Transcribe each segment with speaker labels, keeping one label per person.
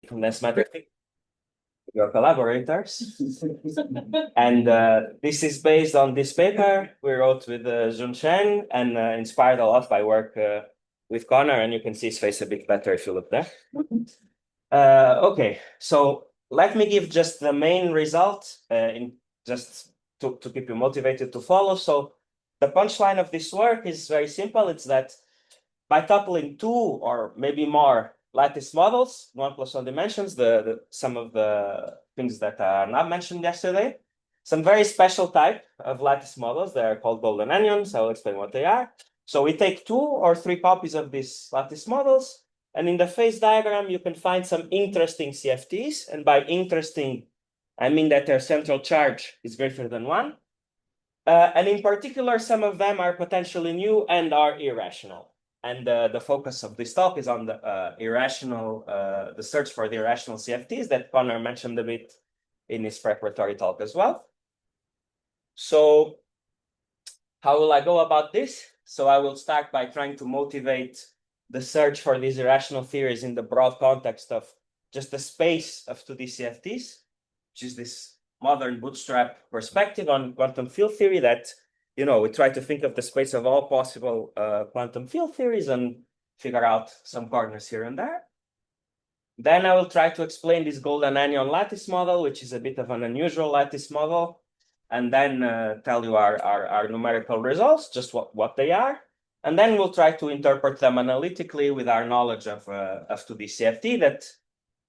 Speaker 1: condensed matter your collaborators. And this is based on this paper we wrote with Jun Chen and inspired a lot by work with Connor, and you can see his face a bit better if you look there. Okay, so let me give just the main result in just to keep you motivated to follow. So the punchline of this work is very simple. It's that by coupling two or maybe more lattice models, 1+1 dimensions, some of the things that are not mentioned yesterday, some very special type of lattice models, they are called golden anyons. I will explain what they are. So we take 2 or 3 copies of these lattice models, and in the phase diagram, you can find some interesting CFTs. And by interesting, I mean that their central charge is greater than 1. And in particular, some of them are potentially new and are irrational. And the focus of this talk is on the the search for the irrational CFTs that Connor mentioned a bit in his preparatory talk as well. So how will I go about this? So I will start by trying to motivate the search for these irrational theories in the broad context of just the space of 2D CFTs, which is this modern bootstrap perspective on quantum field theory that, you know, we try to think of the space of all possible quantum field theories and figure out some corners here and there. Then I will try to explain this golden anyon lattice model, which is a bit of an unusual lattice model, and then tell you our numerical results, just what they are. And then we'll try to interpret them analytically with our knowledge of 2D CFT that,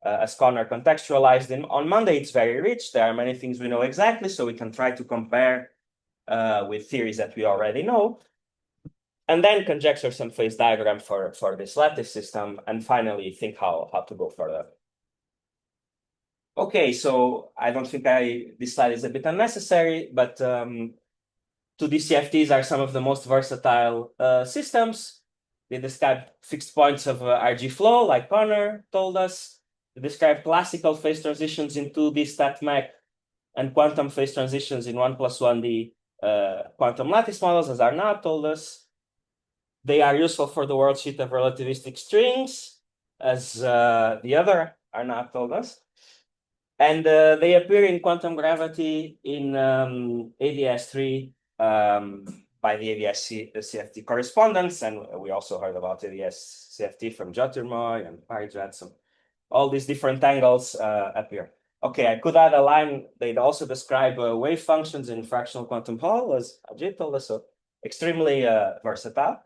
Speaker 1: as Connor contextualized on Monday, it's very rich. There are many things we know exactly, so we can try to compare with theories that we already know. And then conjecture some phase diagram for this lattice system, and finally think how to go further. Okay, so I don't think this slide is a bit unnecessary, but 2D CFTs are some of the most versatile systems. They describe fixed points of RG flow, like Connor told us. They describe classical phase transitions in 2D StatMech and quantum phase transitions in 1+1D quantum lattice models, as Arnaud told us. They are useful for the worldsheet of relativistic strings, as the other Arnaud told us. And they appear in quantum gravity in ADS3 by the ADS-CFT correspondence. And we also heard about ADS-CFT from Jyotirmoy and Parijat. So all these different angles appear. Okay, I could add a line. They'd also describe wave functions in fractional quantum Hall, as Ajit told us, so extremely versatile.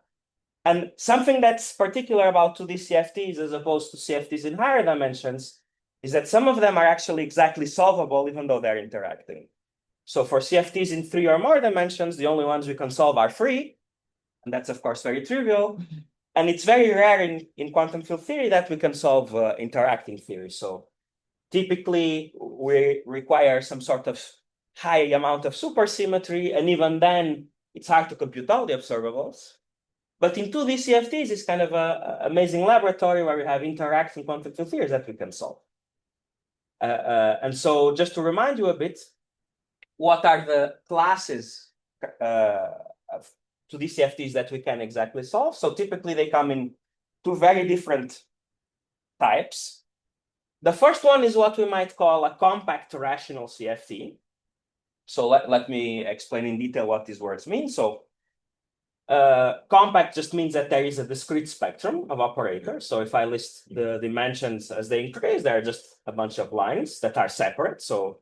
Speaker 1: And something that's particular about 2D CFTs as opposed to CFTs in higher dimensions is that some of them are actually exactly solvable, even though they're interacting. So for CFTs in 3 or more dimensions, the only ones we can solve are 3. And that's, of course, very trivial. And it's very rare in quantum field theory that we can solve interacting theory. So typically, we require some sort of high amount of supersymmetry. And even then, it's hard to compute all the observables. But in 2D CFTs, it's kind of an amazing laboratory where we have interacting quantum field theories that we can solve. And so just to remind you a bit, what are the classes of 2D CFTs that we can exactly solve? So typically they come in 2 very different types. The first one is what we might call a compact rational CFT. So let me explain in detail what these words mean. So compact just means that there is a discrete spectrum of operators. So if I list the dimensions as they increase, there are just a bunch of lines that are separate. So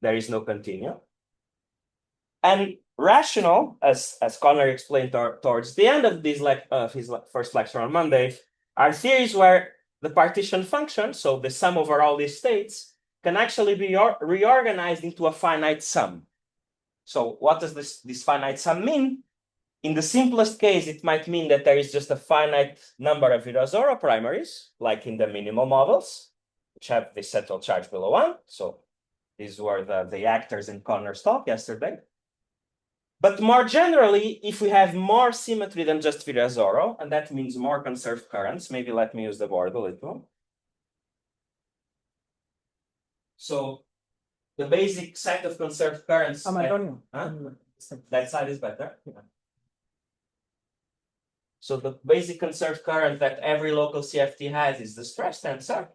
Speaker 1: there is no continuum. And rational, as Connor explained towards the end of his first lecture on Monday, are theories where the partition function, so the sum over all these states, can actually be reorganized into a finite sum. So what does this finite sum mean? In the simplest case, it might mean that there is just a finite number of Virasoro primaries, like in the minimal models, which have the central charge below 1. So these were the actors in Connor's talk yesterday. But more generally, if we have more symmetry than just Virasoro, and that means more conserved currents, maybe let me use the board a little. So the basic set of conserved currents. That side is better. Yeah. So the basic conserved current that every local CFT has is the stress tensor.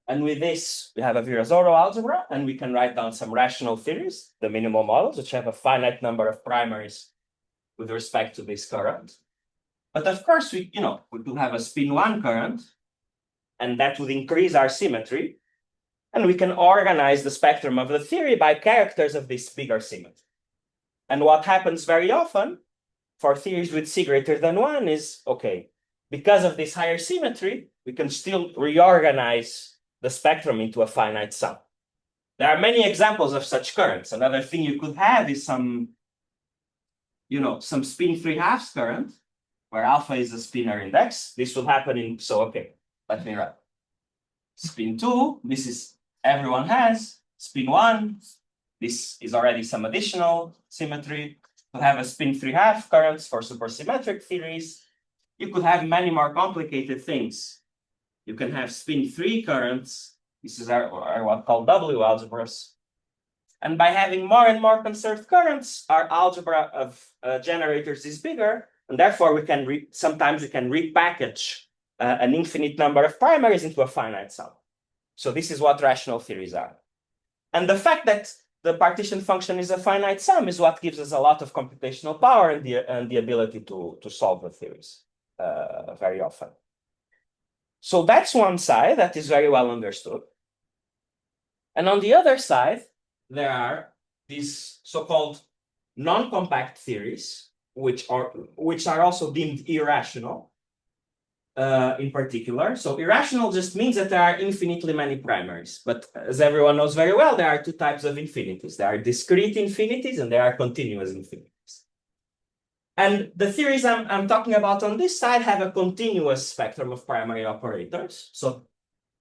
Speaker 1: And with this, we have a Virasoro algebra, and we can write down some rational theories, the minimal models, which have a finite number of primaries with respect to this current. But of course, we could have a spin 1 current, and that would increase our symmetry. And we can organize the spectrum of the theory by characters of this bigger symmetry. And what happens very often for theories with C greater than 1 is, okay, because of this higher symmetry, we can still reorganize the spectrum into a finite sum. There are many examples of such currents. Another thing you could have is some spin 3/2 current, where alpha is a spinor index. This will happen in, let me write. Spin 2, this is everyone has. Spin 1, this is already some additional symmetry. You have a spin 3/2 currents for supersymmetric theories. You could have many more complicated things. You can have spin 3 currents. This is our what called W algebras. And by having more and more conserved currents, our algebra of generators is bigger, and therefore we can sometimes we can repackage an infinite number of primaries into a finite sum. So this is what rational theories are. And the fact that the partition function is a finite sum is what gives us a lot of computational power and the ability to solve the theories very often. So that's one side that is very well understood. And on the other side, there are these so-called non-compact theories, which are also deemed irrational in particular. So irrational just means that there are infinitely many primaries. But as everyone knows very well, there are two types of infinities. There are discrete infinities and there are continuous infinities. And the theories I'm talking about on this side have a continuous spectrum of primary operators. So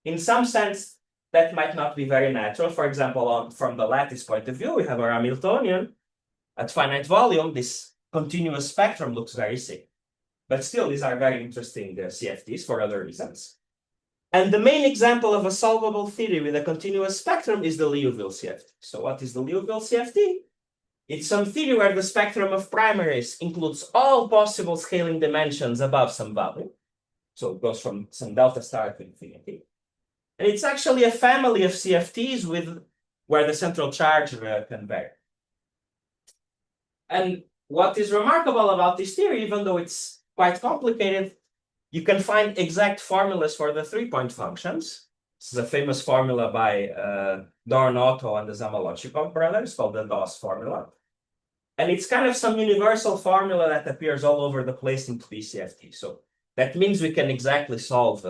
Speaker 1: in some sense, that might not be very natural. For example, from the lattice point of view, we have a Hamiltonian. At finite volume, this continuous spectrum looks very sick. But still, these are very interesting CFTs for other reasons. And the main example of a solvable theory with a continuous spectrum is the Liouville CFT. So what is the Liouville CFT? It's some theory where the spectrum of primaries includes all possible scaling dimensions above some value. So it goes from some delta star to infinity. And it's actually a family of CFTs where the central charge can vary. And what is remarkable about this theory, even though it's quite complicated, you can find exact formulas for the 3-point functions. This is a famous formula by Dorn-Otto and the Zamolodchikov brothers called the DOS formula. And it's kind of some universal formula that appears all over the place in CFT. So that means we can exactly solve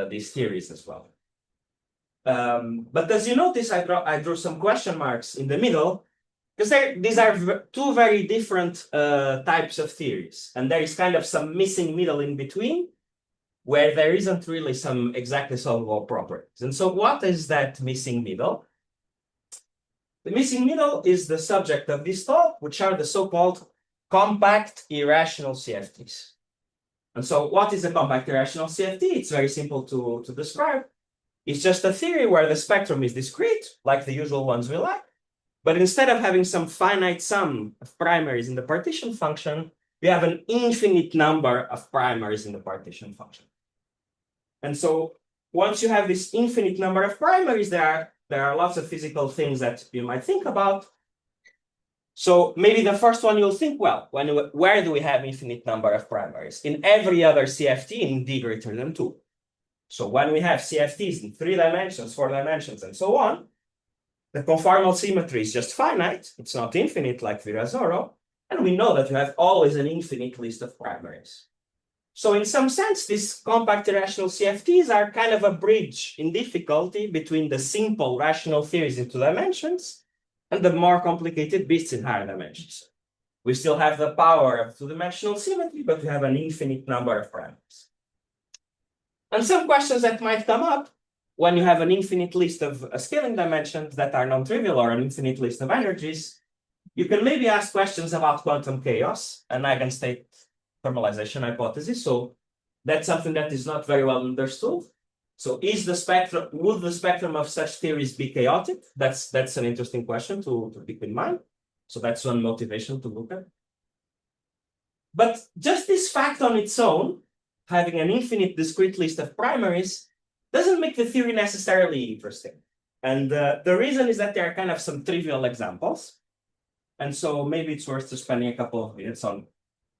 Speaker 1: these theories as well. But as you notice, I drew some question marks in the middle, because these are two very different types of theories. And there is kind of some missing middle in between, where there isn't really some exactly solvable properties. And so what is that missing middle? The missing middle is the subject of this talk, which are the so-called compact irrational CFTs. And so what is a compact irrational CFT? It's very simple to describe. It's just a theory where the spectrum is discrete, like the usual ones we like. But instead of having some finite sum of primaries in the partition function, we have an infinite number of primaries in the partition function. And so once you have this infinite number of primaries, there are lots of physical things that you might think about. So maybe the first one you'll think, well, where do we have infinite number of primaries? In every other CFT in D greater than 2. So when we have CFTs in 3 dimensions, 4 dimensions, and so on, the conformal symmetry is just finite. It's not infinite like Virasoro. And we know that you have always an infinite list of primaries. So in some sense, these compact irrational CFTs are kind of a bridge in difficulty between the simple rational theories in 2 dimensions and the more complicated bits in higher dimensions. We still have the power of 2-dimensional symmetry, but we have an infinite number of parameters. And some questions that might come up when you have an infinite list of scaling dimensions that are non-trivial, or an infinite list of energies, you can maybe ask questions about quantum chaos and eigenstate thermalization hypothesis. So that's something that is not very well understood. So would the spectrum of such theories be chaotic? That's an interesting question to keep in mind. So that's one motivation to look at. But just this fact on its own, having an infinite discrete list of primaries, doesn't make the theory necessarily interesting. And the reason is that there are kind of some trivial examples. And so maybe it's worth spending a couple of minutes on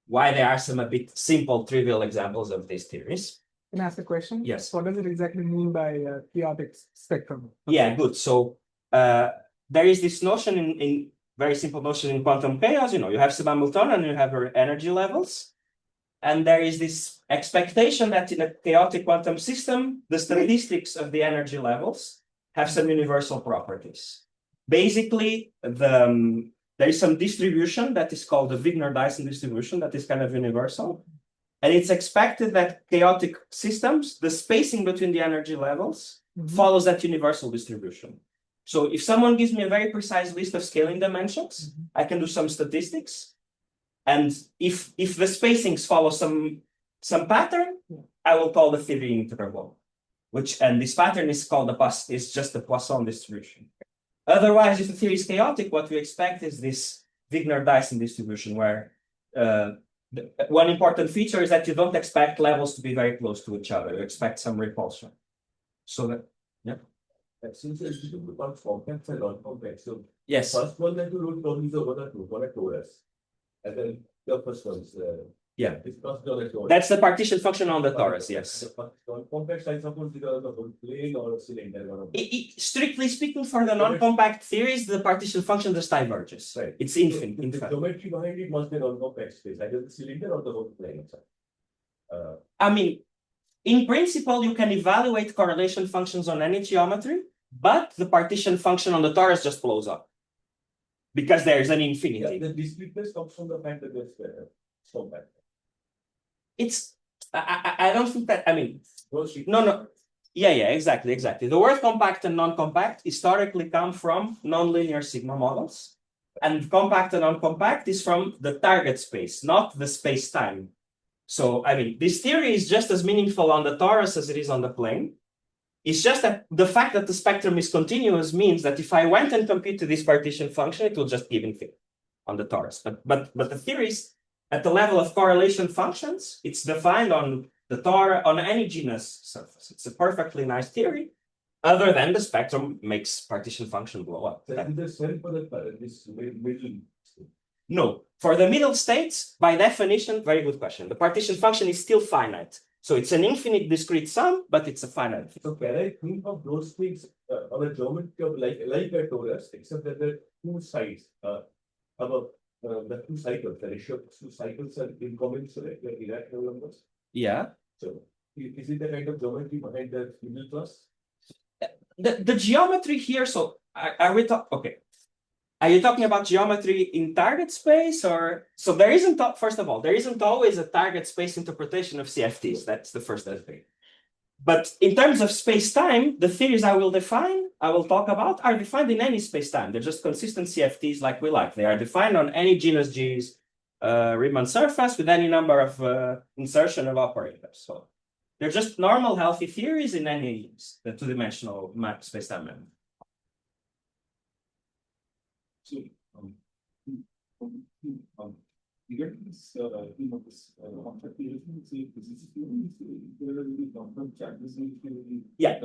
Speaker 1: why there are some a bit simple, trivial examples of these theories.
Speaker 2: Can I ask a question?
Speaker 1: Yes.
Speaker 2: What does it exactly mean by chaotic spectrum?
Speaker 1: Yeah, good. So there is this notion in very simple notion in quantum chaos. You have sub-Hamiltonian and you have energy levels. And there is this expectation that in a chaotic quantum system, the statistics of the energy levels have some universal properties. Basically, there is some distribution that is called the Wigner-Dyson distribution that is kind of universal. And it's expected that chaotic systems, the spacing between the energy levels follows that universal distribution. So if someone gives me a very precise list of scaling dimensions, I can do some statistics. And if the spacings follow some pattern, I will call the theory interval, and this pattern is called is just the Poisson distribution. Otherwise, if the theory is chaotic, what we expect is this Wigner-Dyson distribution, where one important feature is that you don't expect levels to be very close to each other. You expect some repulsion. So that, yeah.
Speaker 3: Since it's about complex and non-complex, so
Speaker 1: yes.
Speaker 3: First one that you wrote down is over the two for a torus. And then the first one is
Speaker 1: yeah.
Speaker 3: It's not the torus.
Speaker 1: That's the partition function on the torus, yes.
Speaker 3: Non-compact, I suppose, because the whole plane or cylinder.
Speaker 1: Strictly speaking, for the non-compact theories, the partition function just diverges.
Speaker 3: Right.
Speaker 1: It's infinite.
Speaker 3: The geometry behind it must be non-compact space, either the cylinder or the whole plane.
Speaker 1: I mean, in principle, you can evaluate correlation functions on any geometry, but the partition function on the torus just blows up because there's an infinity.
Speaker 3: Yeah, the discreteness comes from the fact that there's compact.
Speaker 1: I don't think that, I mean, no. Yeah, exactly. The word compact and non-compact historically come from nonlinear sigma models. And compact and non-compact is from the target space, not the space-time. So, I mean, this theory is just as meaningful on the torus as it is on the plane. It's just that the fact that the spectrum is continuous means that if I went and computed this partition function, it will just give infinity on the torus. But the theory is at the level of correlation functions, it's defined on the torus on any genus surface. It's a perfectly nice theory, other than the spectrum makes partition function blow up. No, for the middle states, by definition, very good question. The partition function is still finite. So it's an infinite discrete sum, but it's a finite.
Speaker 3: So can I think of those things on a geometry of like a torus, except that there are two sides above the two cycles, the ratio of two cycles are incommensurate, like irrational numbers.
Speaker 1: Yeah.
Speaker 3: So is it the kind of geometry behind the middle class?
Speaker 1: The geometry here, so are we talking, okay. Are you talking about geometry in target space or? So there isn't, first of all, there isn't always a target space interpretation of CFTs. That's the first thing. But in terms of space-time, the theories I will talk about are defined in any space-time. They're just consistent CFTs like we like. They are defined on any genus G's Riemann surface with any number of insertion of operators. So they're just normal healthy theories in any two-dimensional space-time memory.
Speaker 3: So, you get this,
Speaker 1: yeah.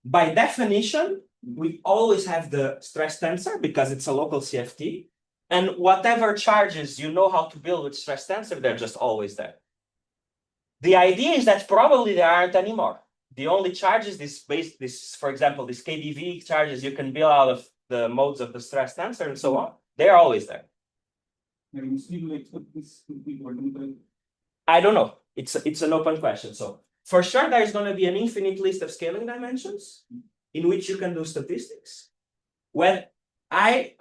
Speaker 1: By definition, we always have the stress tensor because it's a local CFT. And whatever charges you know how to build with stress tensor, they're just always there. The idea is that probably there aren't anymore. The only charges, for example, this KdV charges you can build out of the modes of the stress tensor and so on. They're always there. I don't know. It's an open question. So for sure, there's going to be an infinite list of scaling dimensions in which you can do statistics. Well, my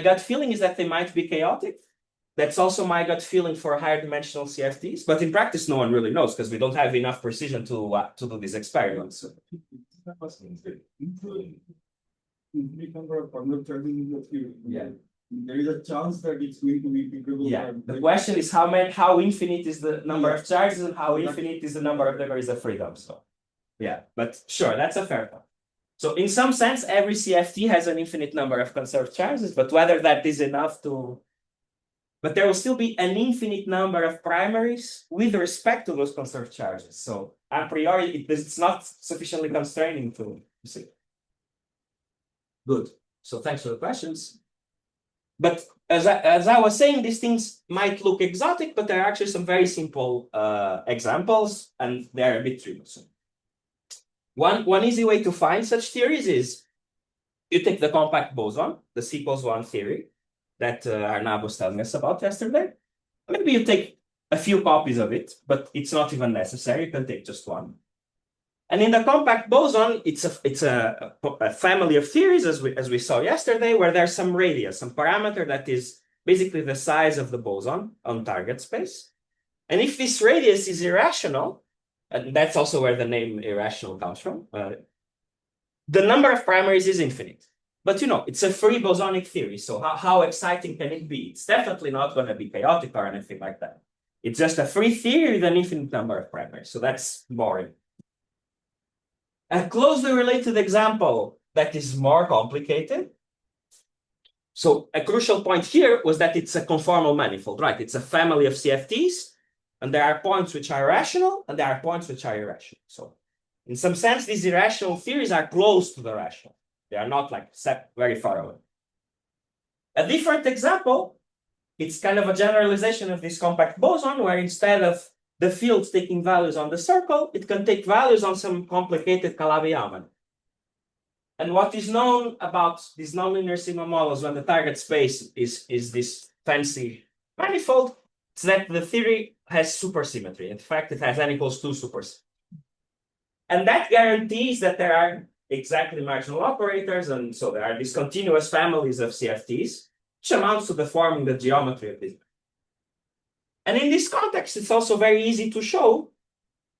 Speaker 1: gut feeling is that they might be chaotic. That's also my gut feeling for higher dimensional CFTs, but in practice, no one really knows because we don't have enough precision to do these experiments.
Speaker 3: Yeah. There is a chance that it's going to be integrable.
Speaker 1: Yeah. The question is how infinite is the number of charges and how infinite is the number of degrees of freedom. So, yeah, but sure, that's a fair point. So in some sense, every CFT has an infinite number of conserved charges, but whether that is enough to. But there will still be an infinite number of primaries with respect to those conserved charges. So a priori, it's not sufficiently constraining to see. Good. So thanks for the questions. But as I was saying, these things might look exotic, but there are actually some very simple examples, and they're a bit trivial. One easy way to find such theories is you take the compact boson, the C equals 1 theory that Arnav was telling us about yesterday. Maybe you take a few copies of it, but it's not even necessary. You can take just one. And in the compact boson, it's a family of theories, as we saw yesterday, where there's some radius, some parameter that is basically the size of the boson on target space. And if this radius is irrational, and that's also where the name irrational comes from, the number of primaries is infinite. But it's a free bosonic theory, so how exciting can it be? It's definitely not going to be chaotic or anything like that. It's just a free theory with an infinite number of primaries, so that's boring. A closely related example that is more complicated. So a crucial point here was that it's a conformal manifold, right? It's a family of CFTs, and there are points which are rational, and there are points which are irrational. So in some sense, these irrational theories are close to the rational. They are not like very far away. A different example, it's kind of a generalization of this compact boson, where instead of the field taking values on the circle, it can take values on some complicated Calabi-Yau manifold. And what is known about these nonlinear sigma models when the target space is this fancy manifold, is that the theory has supersymmetry. In fact, it has n equals 2 supersymmetry. And that guarantees that there are exactly marginal operators, and so there are these continuous families of CFTs, which amounts to the forming the geometry of this. And in this context, it's also very easy to show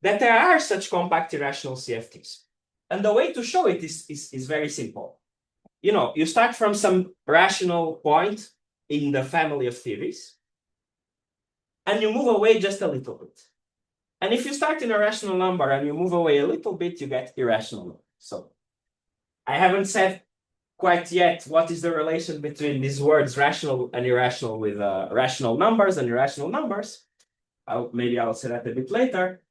Speaker 1: that there are such compact irrational CFTs. And the way to show it is very simple. You start from some rational point in the family of theories, and you move away just a little bit. And if you start in a rational number and you move away a little bit, you get irrational number. So I haven't said quite yet what is the relation between these words rational and irrational with rational numbers and irrational numbers. Maybe I'll say that a bit later.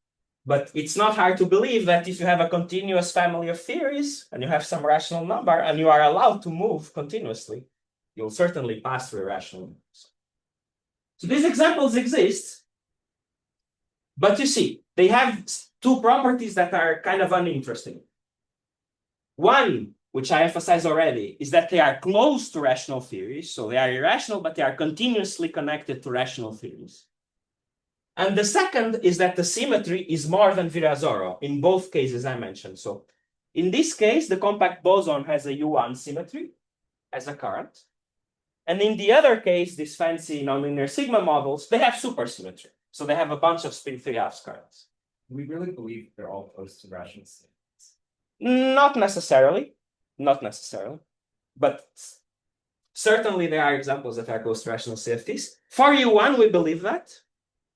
Speaker 1: But it's not hard to believe that if you have a continuous family of theories and you have some rational number and you are allowed to move continuously, you'll certainly pass through irrational numbers. So these examples exist. But you see, they have two properties that are kind of uninteresting. One, which I emphasized already, is that they are close to rational theories. So they are irrational, but they are continuously connected to rational theories. And the second is that the symmetry is more than Virasoro in both cases I mentioned. So in this case, the compact boson has a U1 symmetry as a current. And in the other case, these fancy nonlinear sigma models, they have supersymmetry. So they have a bunch of spin 3/2 currents.
Speaker 4: We really believe they're all close to rational states.
Speaker 1: Not necessarily. Not necessarily. But certainly there are examples that are close to rational CFTs. For U1, we believe that.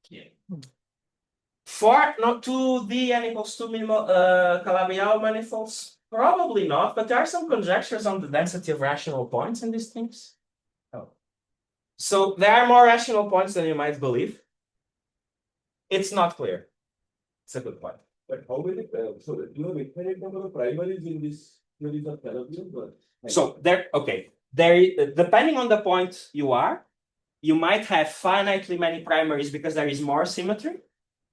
Speaker 4: Yeah.
Speaker 1: For not 2D n equals 2 minimal Calabi-Yau manifolds, probably not, but there are some conjectures on the density of rational points in these things.
Speaker 4: Oh.
Speaker 1: So there are more rational points than you might believe. It's not clear. It's a good point.
Speaker 3: But how many, so you have infinite number of primaries in this theories of Calabi-Yau?
Speaker 1: So depending on the point you are, you might have finitely many primaries because there is more symmetry.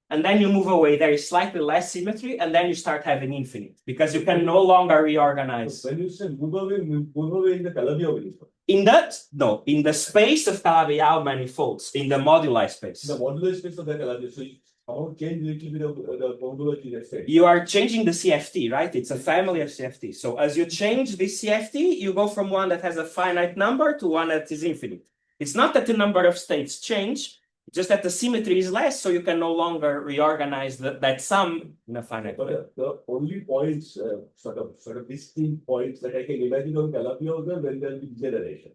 Speaker 1: And then you move away, there is slightly less symmetry, and then you start having infinite because you can no longer reorganize.
Speaker 3: So when you say move away in the Calabi-Yau manifold.
Speaker 1: In the space of Calabi-Yau manifolds, in the moduli space.
Speaker 3: The modular space of the Calabi-Yau. So you change a little bit of the homology, let's say.
Speaker 1: You are changing the CFT, right? It's a family of CFT. So as you change this CFT, you go from one that has a finite number to one that is infinite. It's not that the number of states change, just that the symmetry is less, so you can no longer reorganize that sum in a finite way.
Speaker 3: But the only points, sort of distinct points that I can imagine on Calabi-Yau when there will be generation.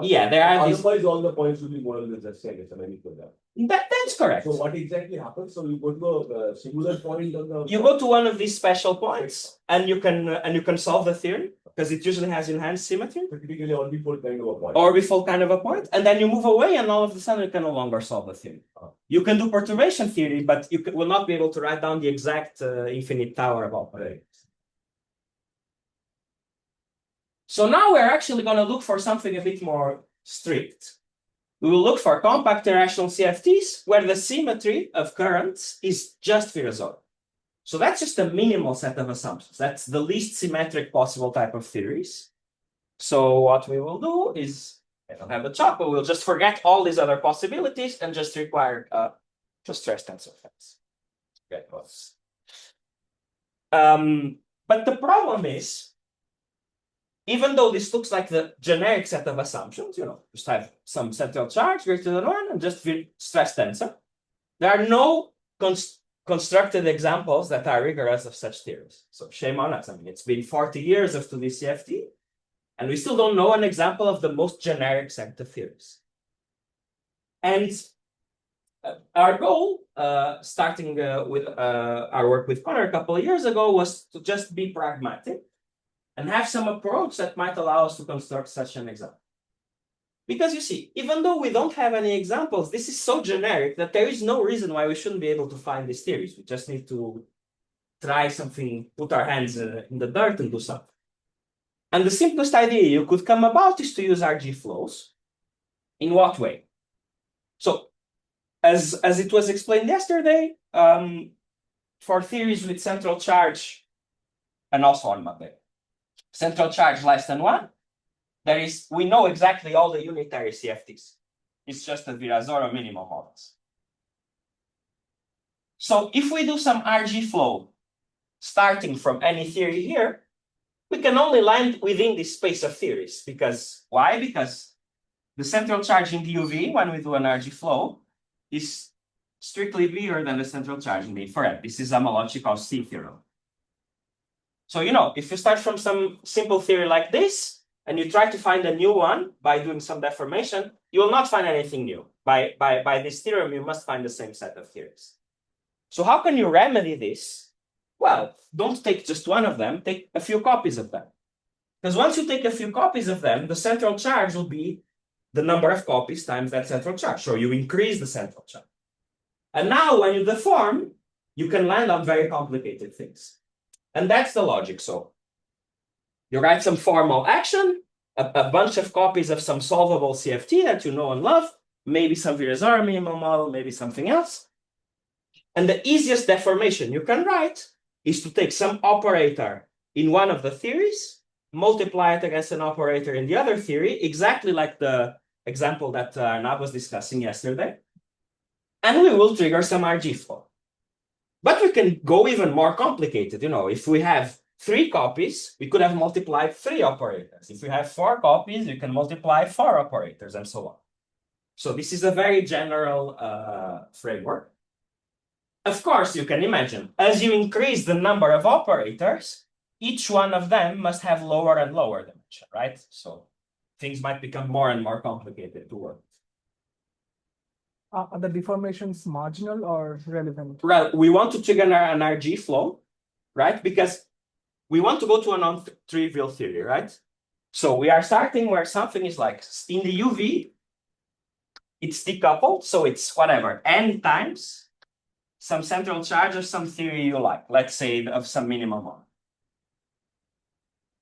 Speaker 1: Yeah, there are
Speaker 3: otherwise all the points will be more or less the same. It's a manifold.
Speaker 1: That's correct.
Speaker 3: So what exactly happens? So you go to a singular point on the.
Speaker 1: You go to one of these special points, and you can solve the theory. because it usually has enhanced symmetry.
Speaker 3: Typically only for kind of a point.
Speaker 1: Orbifold kind of a point, and then you move away, and all of a sudden you can no longer solve the theory. You can do perturbation theory, but you will not be able to write down the exact infinite tower of operators. So now we're actually going to look for something a bit more strict. We will look for compact irrational CFTs where the symmetry of currents is just Virasoro. So that's just a minimal set of assumptions. That's the least symmetric possible type of theories. So what we will do is, I don't have a chalk, but we'll just forget all these other possibilities and just require just stress tensor effects. Okay. But the problem is, even though this looks like the generic set of assumptions, just have some central charge greater than 1 and just stress tensor, there are no constructed examples that are rigorous of such theories. So shame on us. I mean, it's been 40 years of 2D CFT, and we still don't know an example of the most generic set of theories. And our goal, starting with our work with Connor a couple of years ago, was to just be pragmatic and have some approach that might allow us to construct such an example. Because you see, even though we don't have any examples, this is so generic that there is no reason why we shouldn't be able to find these theories. We just need to try something, put our hands in the dirt and do something. And the simplest idea you could come about is to use RG flows. In what way? So, as it was explained yesterday, for theories with central charge, and also on Monday, central charge less than 1, we know exactly all the unitary CFTs. It's just the Virasoro minimal models. So if we do some RG flow starting from any theory here, we can only land within this space of theories. Because why? Because the central charge in the UV, when we do an RG flow, is strictly bigger than the central charge in the infrared. This is homological C theorem. So, if you start from some simple theory like this, and you try to find a new one by doing some deformation, you will not find anything new. By this theorem, you must find the same set of theories. So how can you remedy this? Well, don't take just one of them, take a few copies of them. Because once you take a few copies of them, the central charge will be the number of copies times that central charge. So you increase the central charge. And now when you deform, you can land on very complicated things. And that's the logic. So you write some formal action, a bunch of copies of some solvable CFT that you know and love, maybe some Virasoro minimal model, maybe something else. And the easiest deformation you can write is to take some operator in one of the theories, multiply it against an operator in the other theory, exactly like the example that Arnav was discussing yesterday. And we will trigger some RG flow. But we can go even more complicated. If we have 3 copies, we could have multiplied 3 operators. If we have 4 copies, we can multiply 4 operators and so on. So this is a very general framework. Of course, you can imagine, as you increase the number of operators, each one of them must have lower and lower dimension, right? So things might become more and more complicated to work.
Speaker 2: Are the deformations marginal or relevant?
Speaker 1: Well, we want to trigger an RG flow, right? Because we want to go to a non-trivial theory, right? So we are starting where something is like, in the UV, it's decoupled, so it's whatever, n times some central charge of some theory you like, let's say of some minimum one.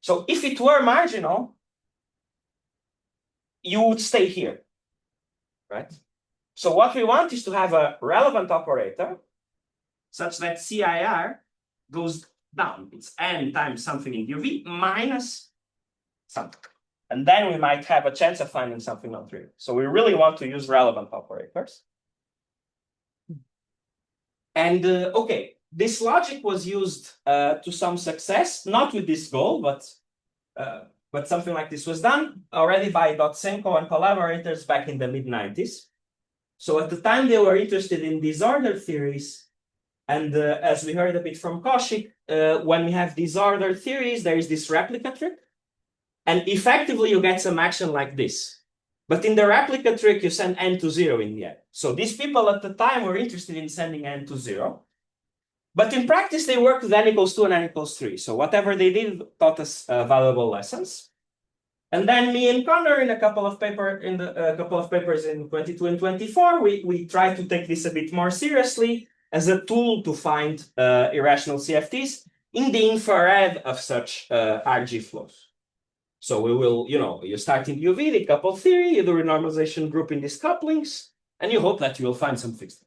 Speaker 1: So if it were marginal, you would stay here, right? So what we want is to have a relevant operator such that CIR goes down. It's n times something in UV minus something. And then we might have a chance of finding something non-trivial. So we really want to use relevant operators. And okay, this logic was used to some success, not with this goal, but something like this was done already by Dotsenko and collaborators back in the mid-90s. So at the time, they were interested in disordered theories. And as we heard a bit from Kaushik, when we have disordered theories, there is this replica trick. And effectively, you get some action like this. But in the replica trick, you send n to 0 in the end. So these people at the time were interested in sending n to 0. But in practice, they work with n equals 2 and n equals 3. So whatever they did taught us valuable lessons. And then me and Connor in a couple of papers in 22 and 24, we tried to take this a bit more seriously as a tool to find irrational CFTs in the infrared of such RG flows. So we will, you start in UV, the couple theory, you do renormalization group in these couplings, and you hope that you will find some fixed.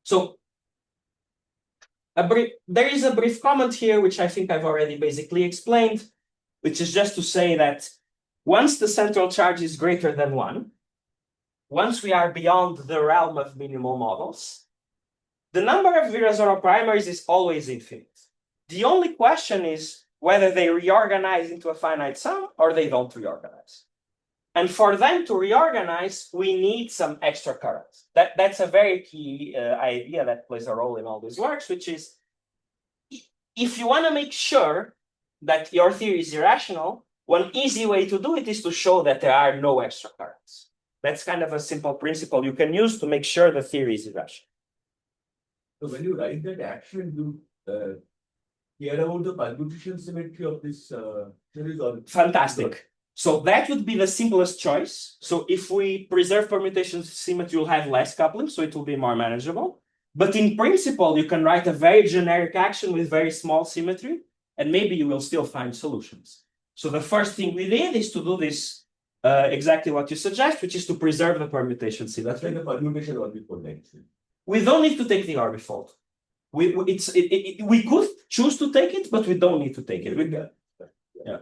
Speaker 1: So there is a brief comment here, which I think I've already basically explained, which is just to say that once the central charge is greater than 1, once we are beyond the realm of minimal models, the number of Virasoro primaries is always infinite. The only question is whether they reorganize into a finite sum or they don't reorganize. And for them to reorganize, we need some extra currents. That's a very key idea that plays a role in all these works, which is if you want to make sure that your theory is irrational, one easy way to do it is to show that there are no extra currents. That's kind of a simple principle you can use to make sure the theory is irrational.
Speaker 3: So when you write that action, you care about the permutation symmetry of this series or
Speaker 1: Fantastic. So that would be the simplest choice. So if we preserve permutation symmetry, you'll have less coupling, so it will be more manageable. But in principle, you can write a very generic action with very small symmetry, and maybe you will still find solutions. So the first thing we did is to do this exactly what you suggest, which is to preserve the permutation symmetry.
Speaker 3: that's like the permutation orbifold actually.
Speaker 1: We don't need to take the orbifold. We could choose to take it, but we don't need to take it. Yeah.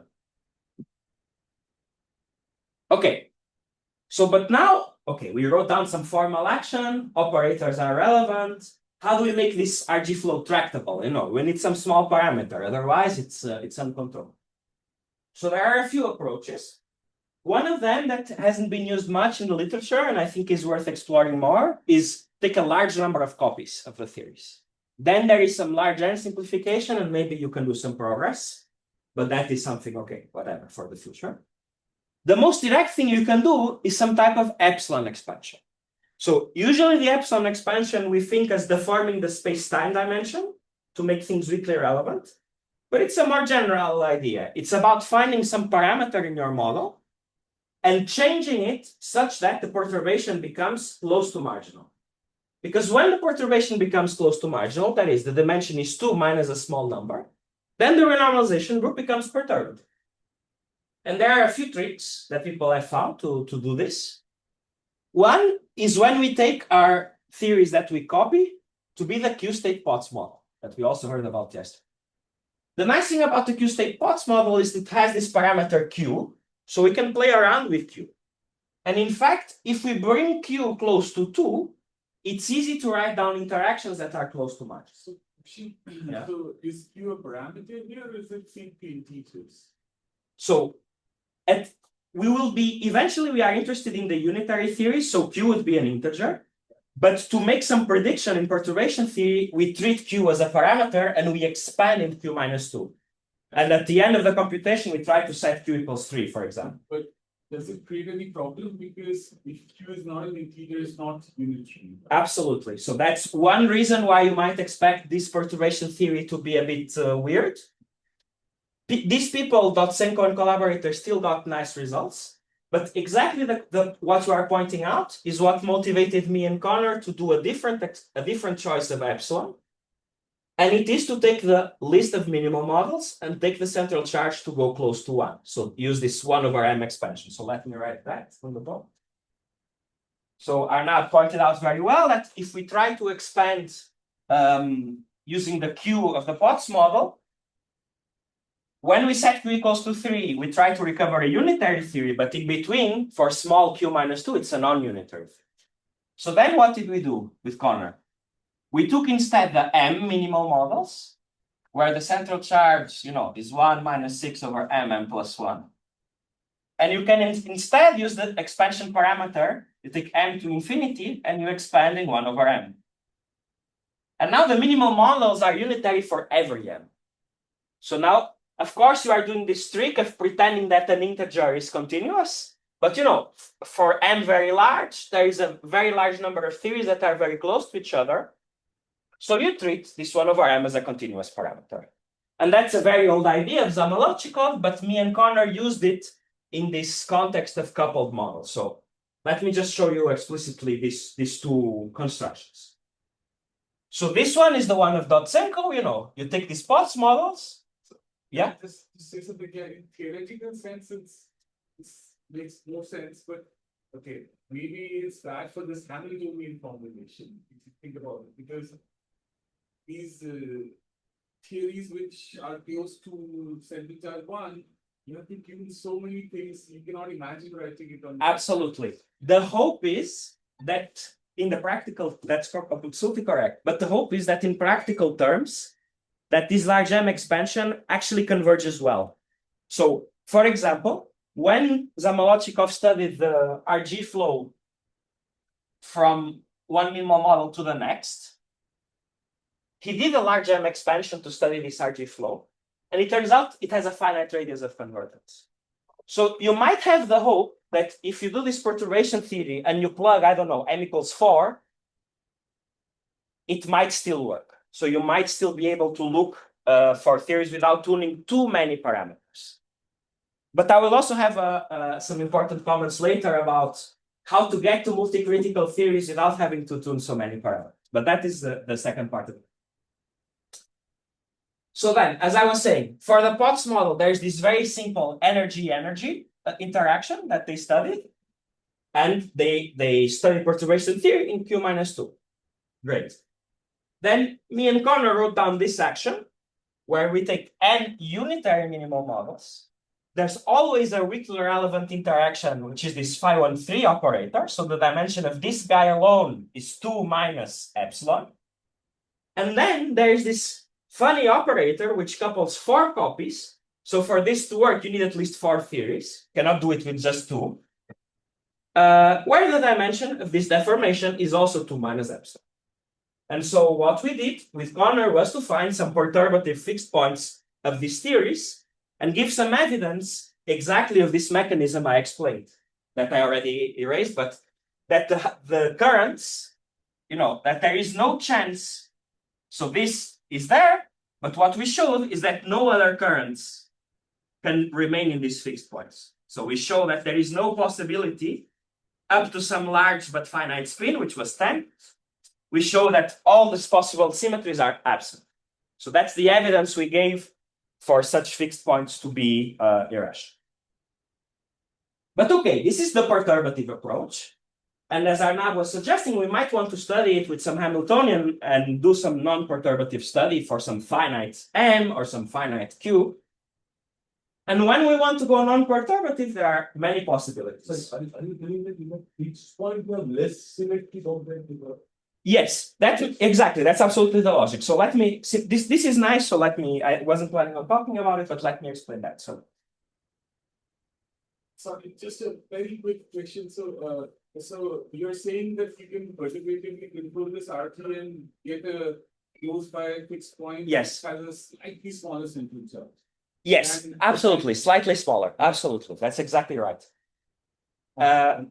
Speaker 1: Okay. So, but now, okay, we wrote down some formal action. Operators are relevant. How do we make this RG flow tractable? We need some small parameter. Otherwise, it's uncontrolled. So there are a few approaches. One of them that hasn't been used much in the literature, and I think is worth exploring more, is take a large number of copies of the theories. Then there is some large N simplification, and maybe you can do some progress. But that is something, okay, whatever, for the future. The most direct thing you can do is some type of epsilon expansion. So usually the epsilon expansion we think as deforming the space-time dimension to make things weakly relevant. But it's a more general idea. It's about finding some parameter in your model and changing it such that the perturbation becomes close to marginal. Because when the perturbation becomes close to marginal, that is, the dimension is 2 minus a small number, then the renormalization group becomes perturbed. And there are a few tricks that people have found to do this. One is when we take our theories that we copy to be the Q-state Potts model that we also heard about yesterday. The nice thing about the Q-state Potts model is it has this parameter Q, so we can play around with Q. And in fact, if we bring Q close to 2, it's easy to write down interactions that are close to margin.
Speaker 5: So is Q a parameter here or is it simply integers?
Speaker 1: So eventually we are interested in the unitary theory, so Q would be an integer. But to make some prediction in perturbation theory, we treat Q as a parameter and we expand in Q minus 2. And at the end of the computation, we try to set Q equals 3, for example.
Speaker 5: But does it create any problem? Because if Q is not an integer, it's not unitary.
Speaker 1: Absolutely. So that's one reason why you might expect this perturbation theory to be a bit weird. These people, Dotsenko and collaborators, still got nice results. But exactly what you are pointing out is what motivated me and Connor to do a different choice of epsilon. And it is to take the list of minimal models and take the central charge to go close to 1. So use this 1 over m expansion. So let me write that on the bottom. So Arnaud pointed out very well that if we try to expand using the Q of the Potts model, when we set Q equals to 3, we try to recover a unitary theory, but in between, for small Q minus 2, it's a non-unitary theory. So then what did we do with Connor? We took instead the M minimal models, where the central charge, is 1 minus 6 over m plus 1. And you can instead use the expansion parameter. You take m to infinity, and you expand in 1 over m. And now the minimal models are unitary for every m. So now, of course, you are doing this trick of pretending that an integer is continuous. But, for m very large, there is a very large number of theories that are very close to each other. So you treat this 1 over m as a continuous parameter. And that's a very old idea of Zamolodchikov, but me and Connor used it in this context of coupled models. So let me just show you explicitly these two constructions. So this one is the one of Dotsenko, you take these Potts models. Yeah.
Speaker 5: Just to say something here, in theoretical sense, it makes more sense, but okay, maybe it's bad for this Hamiltonian formulation, if you think about it, because these theories which are close to central charge 1, you have to give so many things, you cannot imagine writing it on.
Speaker 1: Absolutely. The hope is that in the practical, that's absolutely correct, but the hope is that in practical terms, that this large M expansion actually converges well. So, for example, when Zamolodchikov studied the RG flow from one minimal model to the next, he did a large M expansion to study this RG flow, and it turns out it has a finite radius of convergence. So you might have the hope that if you do this perturbation theory and you plug, I don't know, m equals 4, it might still work. So you might still be able to look for theories without tuning too many parameters. But I will also have some important comments later about how to get to multi-critical theories without having to tune so many parameters. But that is the second part of it. So then, as I was saying, for the Potts model, there's this very simple energy-energy interaction that they studied. And they studied perturbation theory in Q minus 2. Great. Then me and Connor wrote down this action where we take n unitary minimal models. There's always a weakly relevant interaction, which is this phi13 operator. So the dimension of this guy alone is 2 minus epsilon. And then there's this funny operator which couples 4 copies. So for this to work, you need at least 4 theories. Cannot do it with just 2. Where the dimension of this deformation is also 2 minus epsilon. And so what we did with Connor was to find some perturbative fixed points of these theories and give some evidence exactly of this mechanism I explained, that I already erased, but that the currents, that there is no chance. So this is there, but what we showed is that no other currents can remain in these fixed points. So we show that there is no possibility up to some large but finite spin, which was 10. We show that all these possible symmetries are absent. So that's the evidence we gave for such fixed points to be irrational. But okay, this is the perturbative approach. And as Arnav was suggesting, we might want to study it with some Hamiltonian and do some non-perturbative study for some finite M or some finite Q. And when we want to go non-perturbative, there are many possibilities.
Speaker 3: So are you telling that each point you have less symmetry compared to the...
Speaker 1: Yes, exactly. That's absolutely the logic. So let me see, this is nice. So I wasn't planning on talking about it, but let me explain that. So
Speaker 5: Sorry, just a very quick question. So you're saying that you can perturbatively control this RT and get a close by a fixed point?
Speaker 1: Yes.
Speaker 5: Has a slightly smaller central charge.
Speaker 1: yes,
Speaker 5: And-
Speaker 1: absolutely, slightly smaller. Absolutely, that's exactly right.
Speaker 6: Sorry,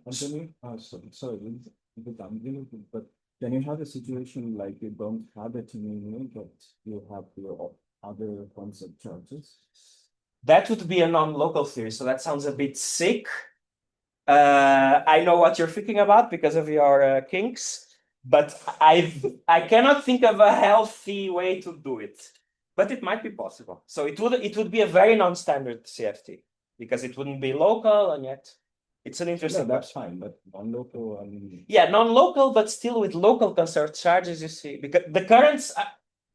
Speaker 6: but can you have a situation like you don't have a tuning, but you have your other concept charges?
Speaker 1: That would be a non-local theory, so that sounds a bit sick. I know what you're thinking about because of your kinks, but I cannot think of a healthy way to do it. But it might be possible. So it would be a very non-standard CFT because it wouldn't be local, and yet it's an interesting.
Speaker 6: Yeah, that's fine, but non-local, I mean.
Speaker 1: Yeah, non-local, but still with local conserved charges, you see, because the currents,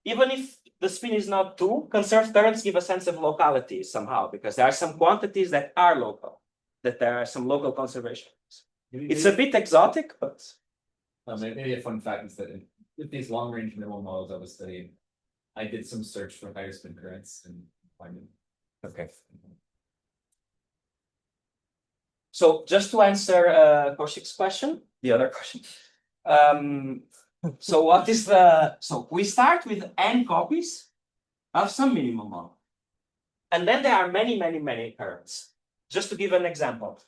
Speaker 1: even if the spin is not 2, conserved currents give a sense of locality somehow, because there are some quantities that are local, that there are some local conservations. It's a bit exotic, but.
Speaker 4: Maybe a fun fact is that with these long-range minimal models I was studying, I did some search for higher spin currents and finding.
Speaker 1: Okay. So just to answer Kaushik's question, the other question. So what is so we start with n copies of some minimal model. And then there are many, many, many currents. Just to give an example,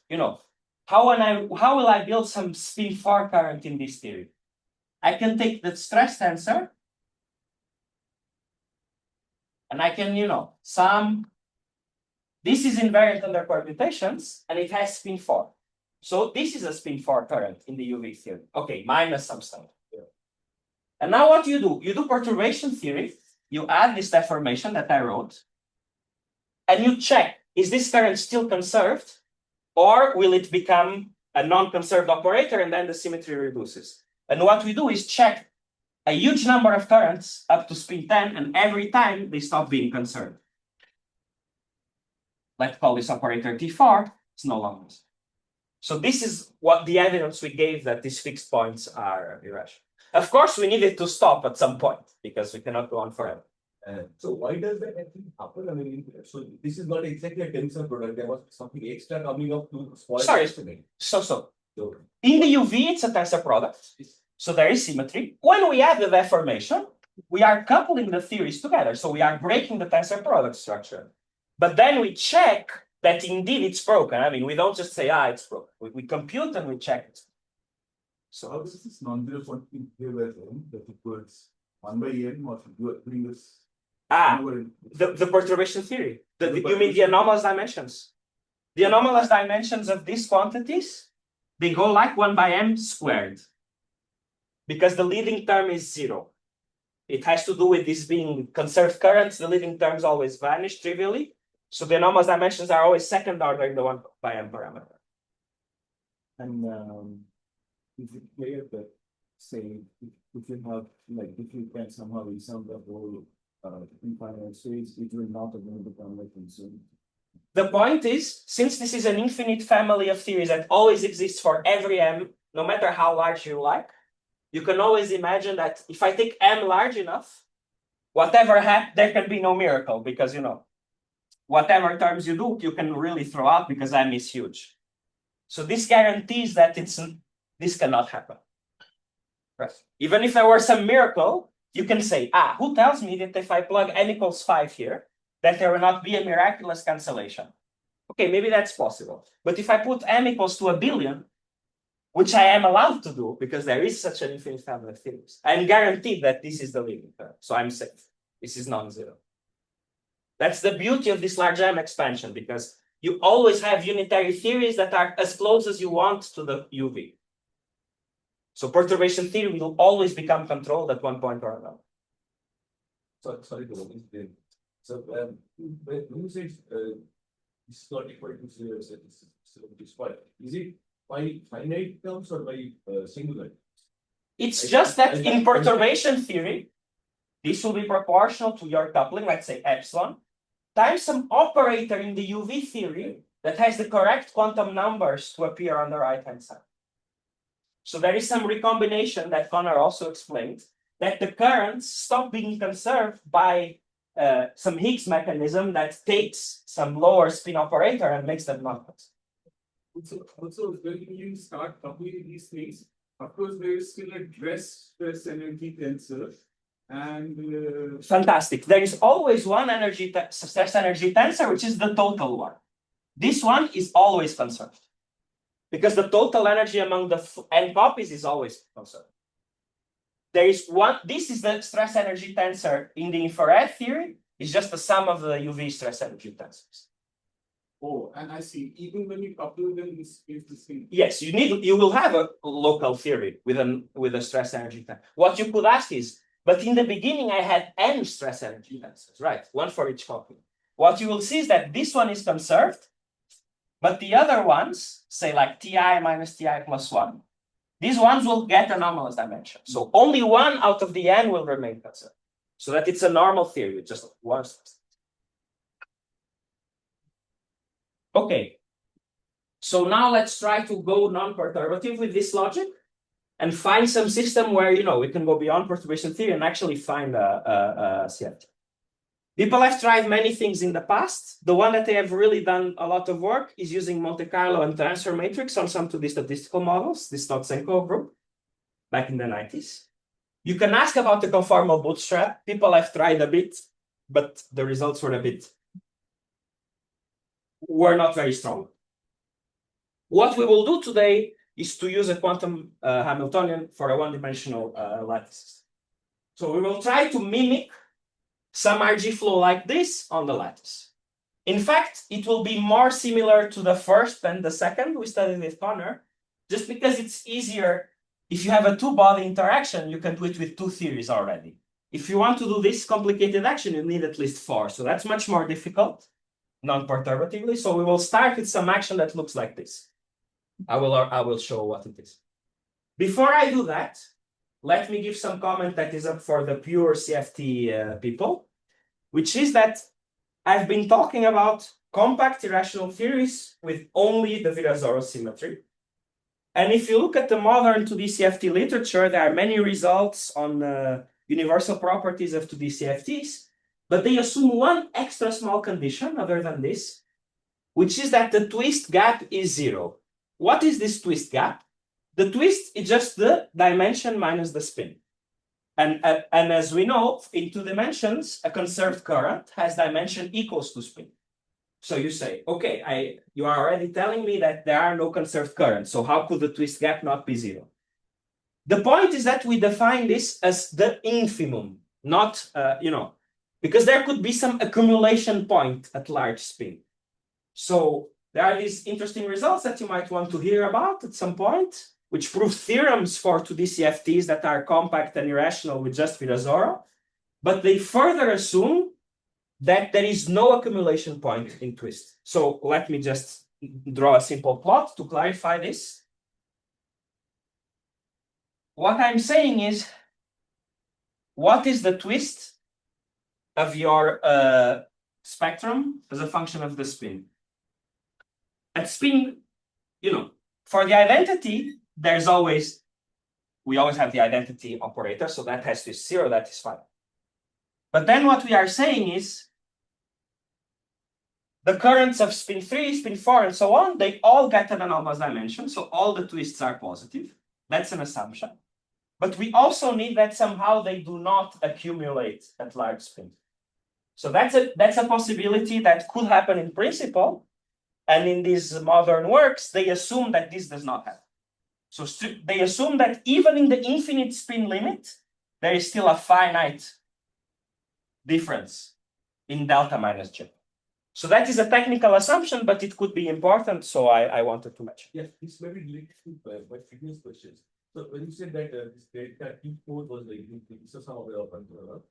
Speaker 1: how will I build some spin 4 current in this theory? I can take the stress tensor And I can, this is invariant under permutations, and it has spin 4. So this is a spin 4 current in the UV theory. Okay, minus some stuff. And now what you do perturbation theory, you add this deformation that I wrote, and you check, is this current still conserved, or will it become a non-conserved operator and then the symmetry reduces? And what we do is check a huge number of currents up to spin 10, and every time they stop being conserved. Let's call this operator T4, it's no longer. So this is what the evidence we gave that these fixed points are irrational. Of course, we needed to stop at some point because we cannot go on forever.
Speaker 3: So why does that actually happen? I mean, so this is not exactly a tensor product. There was something extra coming up to spoil the estimate.
Speaker 1: So in the UV, it's a tensor product. So there is symmetry. When we add the deformation, we are coupling the theories together. So we are breaking the tensor product structure. But then we check that indeed it's broken. I mean, we don't just say, it's broken. We compute and we check it.
Speaker 6: So how does this non-zero quantity behave as n that equals 1 by n, or you are doing this?
Speaker 1: The perturbation theory. You mean the anomalous dimensions? The anomalous dimensions of these quantities, they go like 1 by m squared. Because the leading term is 0. It has to do with this being conserved currents. The leading terms always vanish trivially. So the anomalous dimensions are always second order in the 1 by m parameter.
Speaker 6: And is it clear that, say, if you have, like, if you can somehow resum the whole infinite series, it will not again become like consumed?
Speaker 1: The point is, since this is an infinite family of theories that always exists for every m, no matter how large you like, you can always imagine that if I take m large enough, whatever happens, there can be no miracle because, whatever terms you do, you can really throw out because m is huge. So this guarantees that this cannot happen. Right? Even if there were some miracle, you can say, who tells me that if I plug n equals 5 here, that there will not be a miraculous cancellation? Okay, maybe that's possible. But if I put m equals to 1 billion, which I am allowed to do because there is such an infinite family of theories, I'm guaranteed that this is the leading term. So I'm safe. This is non-zero. That's the beauty of this large M expansion, because you always have unitary theories that are as close as you want to the UV. So perturbation theory will always become controlled at one point or another.
Speaker 3: Sorry to interrupt. So when you say this is not equal to 0, is it by finite terms or by singular?
Speaker 1: It's just that in perturbation theory, this will be proportional to your coupling, let's say epsilon, times some operator in the UV theory that has the correct quantum numbers to appear on the right-hand side. So there is some recombination that Connor also explained, that the currents stop being conserved by some Higgs mechanism that takes some lower spin operator and makes them not conserved.
Speaker 5: Also, when you start coupling these things, of course, there is still a stress energy tensor. And
Speaker 1: fantastic. There is always one stress energy tensor, which is the total one. This one is always conserved because the total energy among the n copies is always conserved. There is one. This is the stress energy tensor in the infrared theory. It's just the sum of the UV stress energy tensors.
Speaker 5: Oh, and I see. Even when you couple them, this is the same.
Speaker 1: Yes, you will have a local theory with a stress energy tensor. What you could ask is, but in the beginning, I had n stress energy tensors, right? One for each copy. What you will see is that this one is conserved, but the other ones, say like Ti minus Ti plus 1, these ones will get anomalous dimension. So only one out of the n will remain conserved. So that it's a normal theory with just one stress. Okay. So now let's try to go non-perturbative with this logic and find some system where, we can go beyond perturbation theory and actually find a CFT. People have tried many things in the past. The one that they have really done a lot of work is using Monte Carlo and transfer matrix on some 2D statistical models, this Stotsenko group, back in the 90s. You can ask about the conformal bootstrap. People have tried a bit, but the results were not very strong. What we will do today is to use a quantum Hamiltonian for a one-dimensional lattice. So we will try to mimic some RG flow like this on the lattice. In fact, it will be more similar to the first than the second we studied with Connor, just because it's easier. If you have a two-body interaction, you can do it with two theories already. If you want to do this complicated action, you need at least four. So that's much more difficult, non-perturbatively. So we will start with some action that looks like this. I will show what it is. Before I do that, let me give some comment that is up for the pure CFT people, which is that I've been talking about compact irrational theories with only the Virasoro symmetry. And if you look at the modern 2D CFT literature, there are many results on universal properties of 2D CFTs, but they assume one extra small condition other than this, which is that the twist gap is zero. What is this twist gap? The twist is just the dimension minus the spin. And as we know, in 2 dimensions, a conserved current has dimension equals to spin. So you say, okay, you are already telling me that there are no conserved currents. So how could the twist gap not be zero? The point is that we define this as the infimum, not, because there could be some accumulation point at large spin. So there are these interesting results that you might want to hear about at some point, which prove theorems for 2D CFTs that are compact and irrational with just Virasoro, but they further assume that there is no accumulation point in twist. So let me just draw a simple plot to clarify this. What I'm saying is, what is the twist of your spectrum as a function of the spin? At spin, for the identity, we always have the identity operator, so that has twist zero, that is fine. But then what we are saying is, the currents of spin 3, spin 4, and so on, they all get an anomalous dimension, so all the twists are positive. That's an assumption. But we also need that somehow they do not accumulate at large spin. So that's a possibility that could happen in principle, and in these modern works, they assume that this does not happen. So they assume that even in the infinite spin limit, there is still a finite difference in delta minus J. So that is a technical assumption, but it could be important, so I wanted to mention.
Speaker 3: Yes, this may be linked to my previous questions. So when you said that this delta T4 was like this is some of the controller,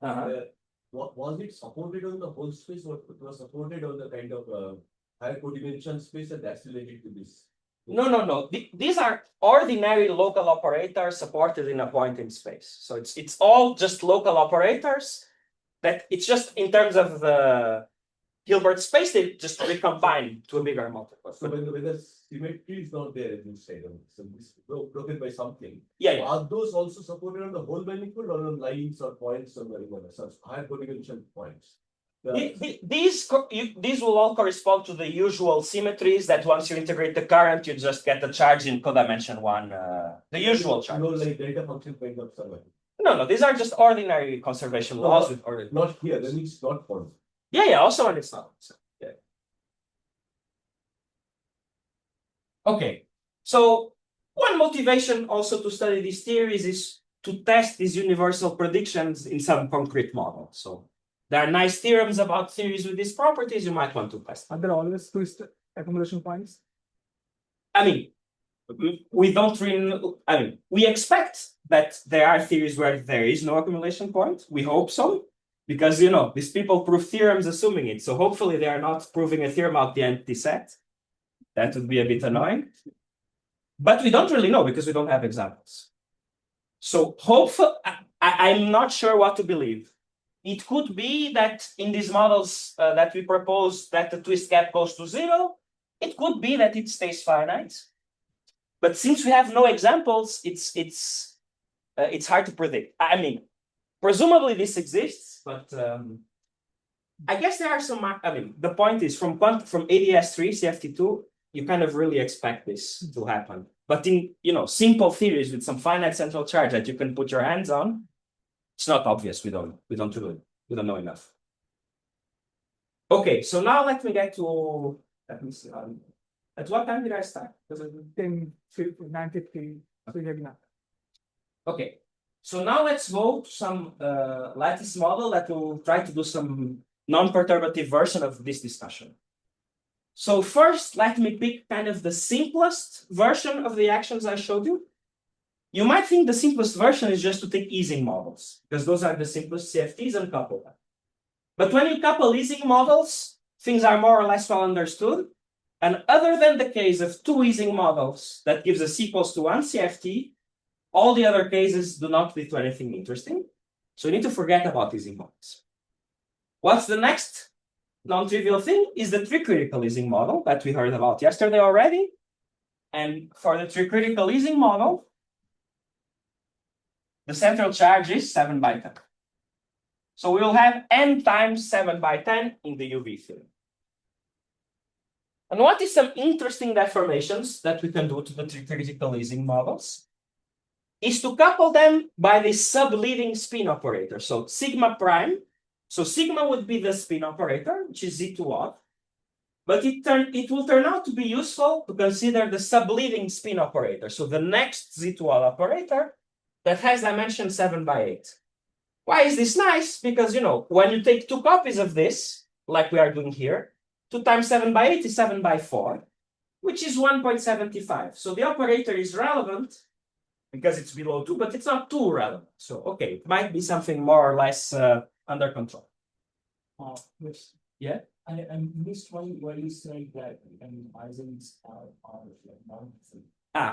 Speaker 3: was it supported on the whole space, or it was supported on the kind of higher codimension space, and that's related to this?
Speaker 1: No. These are ordinary local operators supported in a point in space. So it's all just local operators that it's just in terms of the Hilbert space, they just recombine to a bigger multiple.
Speaker 3: So when the symmetry is not there, as you said, so this broken by something.
Speaker 1: Yeah.
Speaker 3: Are those also supported on the whole manifold or on lines or points or such higher codimension points?
Speaker 1: These will all correspond to the usual symmetries that once you integrate the current, you just get a charge in codimension 1, the usual charge.
Speaker 3: No, like delta function kind of survival.
Speaker 1: No, these are just ordinary conservation laws with ordinary.
Speaker 3: Not here, then it's not point.
Speaker 1: Yeah, also when it's not. Yeah. Okay, so one motivation also to study these theories is to test these universal predictions in some concrete model. So there are nice theorems about theories with these properties you might want to test.
Speaker 2: Are there always twist accumulation points?
Speaker 1: I mean, we don't really, we expect that there are theories where there is no accumulation point. We hope so. Because, these people prove theorems assuming it. So hopefully they are not proving a theorem out the empty set. That would be a bit annoying. But we don't really know because we don't have examples. So hopefully, I'm not sure what to believe. It could be that in these models that we propose that the twist gap goes to zero. It could be that it stays finite. But since we have no examples, it's hard to predict. Presumably this exists, but I guess there are some. The point is from ADS3 CFT2, you kind of really expect this to happen. But in simple theories with some finite central charge that you can put your hands on, it's not obvious. We don't know enough. Okay, so now let me get to. Let me see. At what time did I start?
Speaker 2: 10:50, 9:50. So you have enough.
Speaker 1: Okay. So now let's go to some lattice model that will try to do some non-perturbative version of this discussion. So first, let me pick kind of the simplest version of the actions I showed you. You might think the simplest version is just to take Ising models, because those are the simplest CFTs and couple them. But when you couple Ising models, things are more or less well understood. And other than the case of two Ising models that gives us equals to one CFT, all the other cases do not lead to anything interesting. So you need to forget about Ising models. What's the next non-trivial thing is the tricritical Ising model that we heard about yesterday already. And for the tricritical Ising model, the central charge is 7 by 10. So we will have n times 7 by 10 in the UV field. And what is some interesting deformations that we can do to the tricritical Ising models is to couple them by the subleading spin operator. So sigma prime. So sigma would be the spin operator, which is Z2 odd. But it will turn out to be useful to consider the subleading spin operator. So the next Z2 odd operator that has dimension 7 by 8. Why is this nice? Because, you know, when you take two copies of this, like we are doing here, 2 times 7 by 8 is 7 by 4, which is 1.75. So the operator is relevant because it's below 2, but it's not too relevant. So, okay, it might be something more or less under control.
Speaker 6: Yes.
Speaker 1: Yeah?
Speaker 6: I missed why you said that Isings are like non-trivial.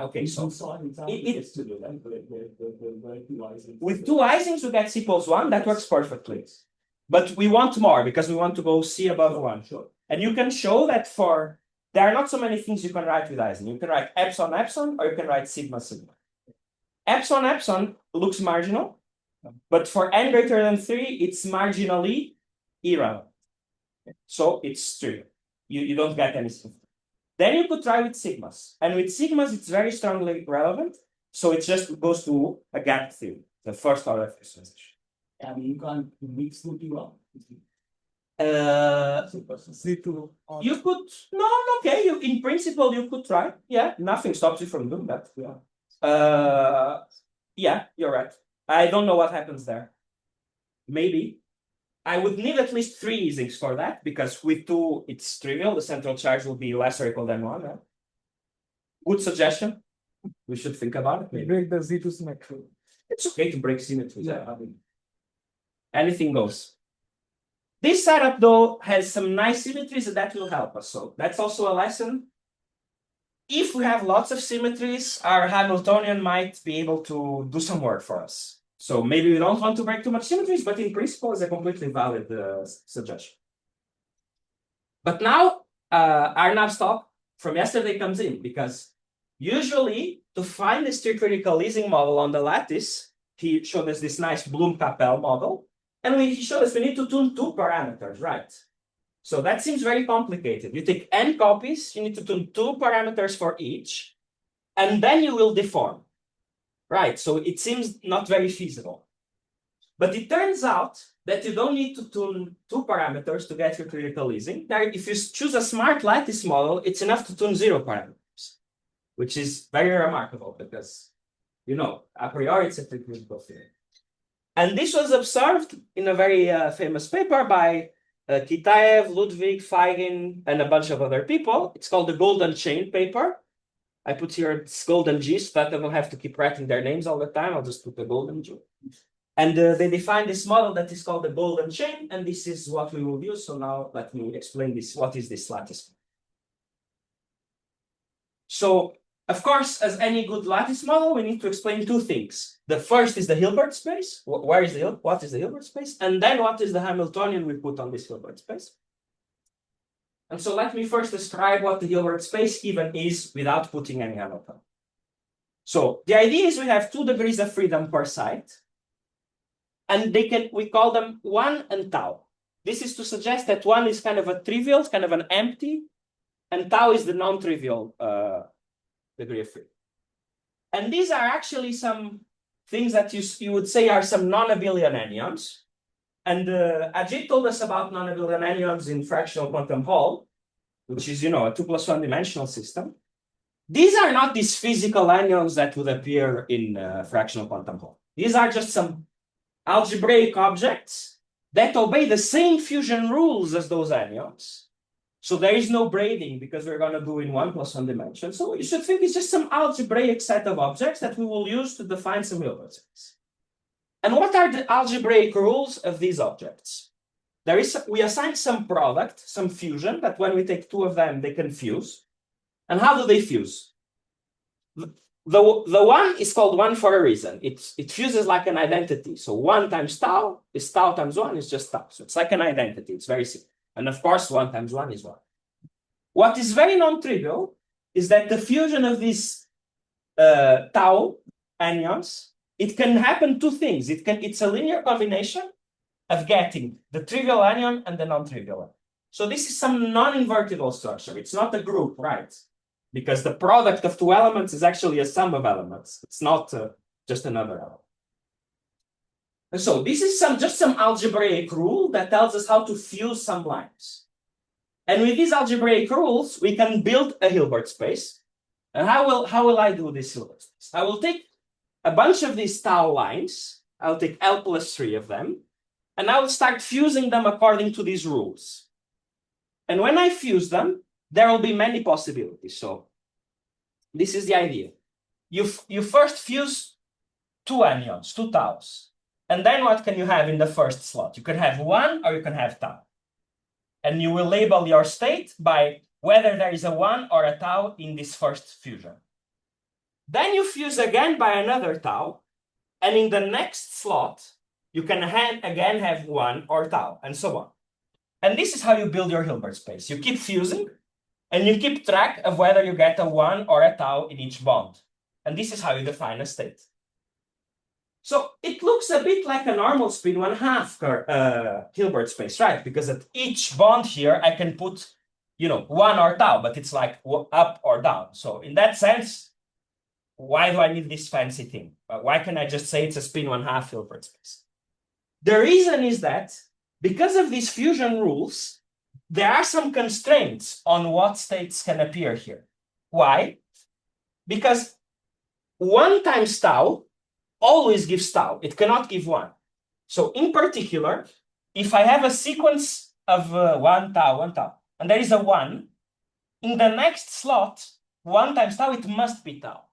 Speaker 1: Okay, so
Speaker 6: saw an example
Speaker 1: it-
Speaker 6: yesterday, right? Where two Isings.
Speaker 1: with two Isings, we get C equals 1. That works perfectly. But we want more because we want to go C above 1.
Speaker 6: Sure.
Speaker 1: And you can show that there are not so many things you can write with Ising. You can write epsilon epsilon, or you can write sigma sigma. Epsilon epsilon looks marginal, but for n greater than 3, it's marginally irrelevant. So it's trivial. You don't get anything. Then you could try with sigmas. And with sigmas, it's very strongly relevant. So it just goes to a gap theory, the first order factorization.
Speaker 6: And you can't mix the two up.
Speaker 2: Z2.
Speaker 1: You could, no, okay, in principle, you could try. Yeah, nothing stops you from doing that. Yeah, you're right. I don't know what happens there. Maybe. I would need at least 3 Isings for that, because with 2, it's trivial. The central charge will be less or equal than 1. Right? Good suggestion. We should think about it. Maybe.
Speaker 2: Break the Z2 symmetry.
Speaker 1: It's okay to break symmetry.
Speaker 2: Yeah.
Speaker 1: I mean, anything goes. This setup, though, has some nice symmetries that will help us. So that's also a lesson. If we have lots of symmetries, our Hamiltonian might be able to do some work for us. So maybe we don't want to break too much symmetries, but in principle, it's a completely valid suggestion. But now, Arnav's talk from yesterday comes in, because usually to find this tricritical Ising model on the lattice, he showed us this nice Bloom-Capel model, and he showed us we need to tune 2 parameters, right? So that seems very complicated. You take n copies, you need to tune 2 parameters for each, and then you will deform. Right, so it seems not very feasible. But it turns out that you don't need to tune 2 parameters to get your critical Ising. Now, if you choose a smart lattice model, it's enough to tune 0 parameters, which is very remarkable because, you know, a priori it's a tricritical field. And this was observed in a very famous paper by Kitaev, Ludwig, Feigin, and a bunch of other people. It's called the Golden Chain paper. I put here this golden G so that I don't have to keep writing their names all the time. I'll just put the golden G. And they define this model that is called the golden chain, and this is what we will use. So now let me explain this. What is this lattice? So, of course, as any good lattice model, we need to explain 2 things. The first is the Hilbert space. What is the Hilbert space? And then what is the Hamiltonian we put on this Hilbert space? And so let me first describe what the Hilbert space even is without putting any Hamilton. So the idea is we have 2 degrees of freedom per site, and we call them 1 and tau. This is to suggest that 1 is kind of a trivial, it's kind of an empty, and tau is the non-trivial degree of freedom. And these are actually some things that you would say are some non-abelian anyons. And Ajit told us about non-abelian anyons in fractional quantum Hall, which is, you know, a 2+1 dimensional system. These are not these physical anyons that would appear in fractional quantum Hall. These are just some algebraic objects that obey the same fusion rules as those anyons. So there is no braiding because we're going to do in 1 + 1 dimension. So you should think it's just some algebraic set of objects that we will use to define some Hilbert space. And what are the algebraic rules of these objects? We assign some product, some fusion, that when we take two of them, they can fuse. And how do they fuse? The one is called 1 for a reason. It fuses like an identity. So 1 times tau is tau times 1 is just tau. So it's like an identity. It's very simple. And of course, 1 times 1 is 1. What is very non-trivial is that the fusion of these tau anyons, it can happen two things. It's a linear combination of getting the trivial anyon and the non-trivial anyon. So this is some non-invertible structure. It's not a group, right? Because the product of two elements is actually a sum of elements. It's not just another element. And so this is just some algebraic rule that tells us how to fuse some lines. And with these algebraic rules, we can build a Hilbert space. And how will I do this Hilbert space? I will take a bunch of these tau lines. I'll take L + 3 of them. And I will start fusing them according to these rules. And when I fuse them, there will be many possibilities. So this is the idea. You first fuse two anyons, two taus. And then what can you have in the first slot? You can have 1 or you can have tau. And you will label your state by whether there is a 1 or a tau in this first fusion. Then you fuse again by another tau. And in the next slot, you can again have 1 or tau, and so on. And this is how you build your Hilbert space. You keep fusing, and you keep track of whether you get a 1 or a tau in each bond. And this is how you define a state. So it looks a bit like a normal spin 1/2 Hilbert space, right? Because at each bond here, I can put, 1 or tau, but it's like up or down. So in that sense, why do I need this fancy thing? Why can't I just say it's a spin 1/2 Hilbert space? The reason is that because of these fusion rules, there are some constraints on what states can appear here. Why? Because 1 times tau always gives tau. It cannot give 1. So in particular, if I have a sequence of 1 tau, and there is a 1, in the next slot, 1 times tau, it must be tau.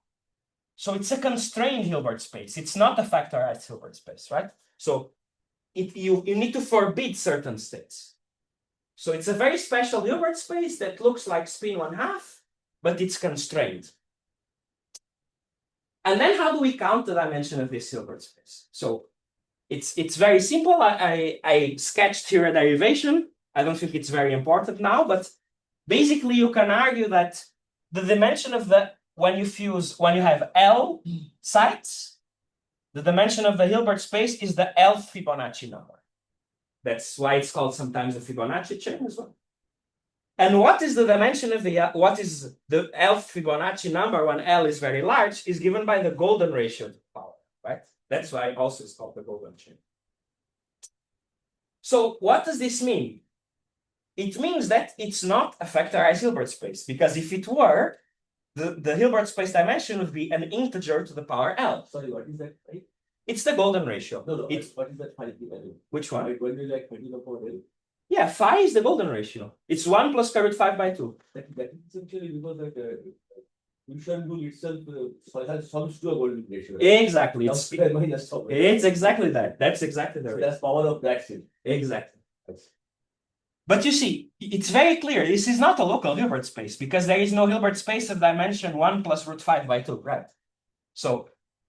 Speaker 1: So it's a constrained Hilbert space. It's not a factorized Hilbert space, right? So you need to forbid certain states. So it's a very special Hilbert space that looks like spin 1/2, but it's constrained. And then how do we count the dimension of this Hilbert space? So it's very simple. I sketched here a derivation. I don't think it's very important now, but basically you can argue that the dimension of when you have L sites, the dimension of the Hilbert space is the Lth Fibonacci number. That's why it's called sometimes a Fibonacci chain as well. And what is the dimension of what is the Lth Fibonacci number when L is very large is given by the golden ratio to power, right? That's why also it's called the golden chain. So what does this mean? It means that it's not a factorized Hilbert space, because if it were, the Hilbert space dimension would be an integer to the power L.
Speaker 3: Sorry, what is that? Right?
Speaker 1: It's the golden ratio.
Speaker 3: No,
Speaker 1: what is
Speaker 3: that phi value?
Speaker 1: Which one?
Speaker 3: When you like 20/L.
Speaker 1: Yeah, phi is the golden ratio. It's 1 + √5/2.
Speaker 3: That is essentially because that fusion rule itself sums to a golden ratio. Right?
Speaker 1: Exactly. It's exactly that. That's exactly the
Speaker 3: So that's power of that thing.
Speaker 1: Exactly. But you see, it's very clear. This is not a local Hilbert space because there is no Hilbert space of dimension 1 + √5/2, right? So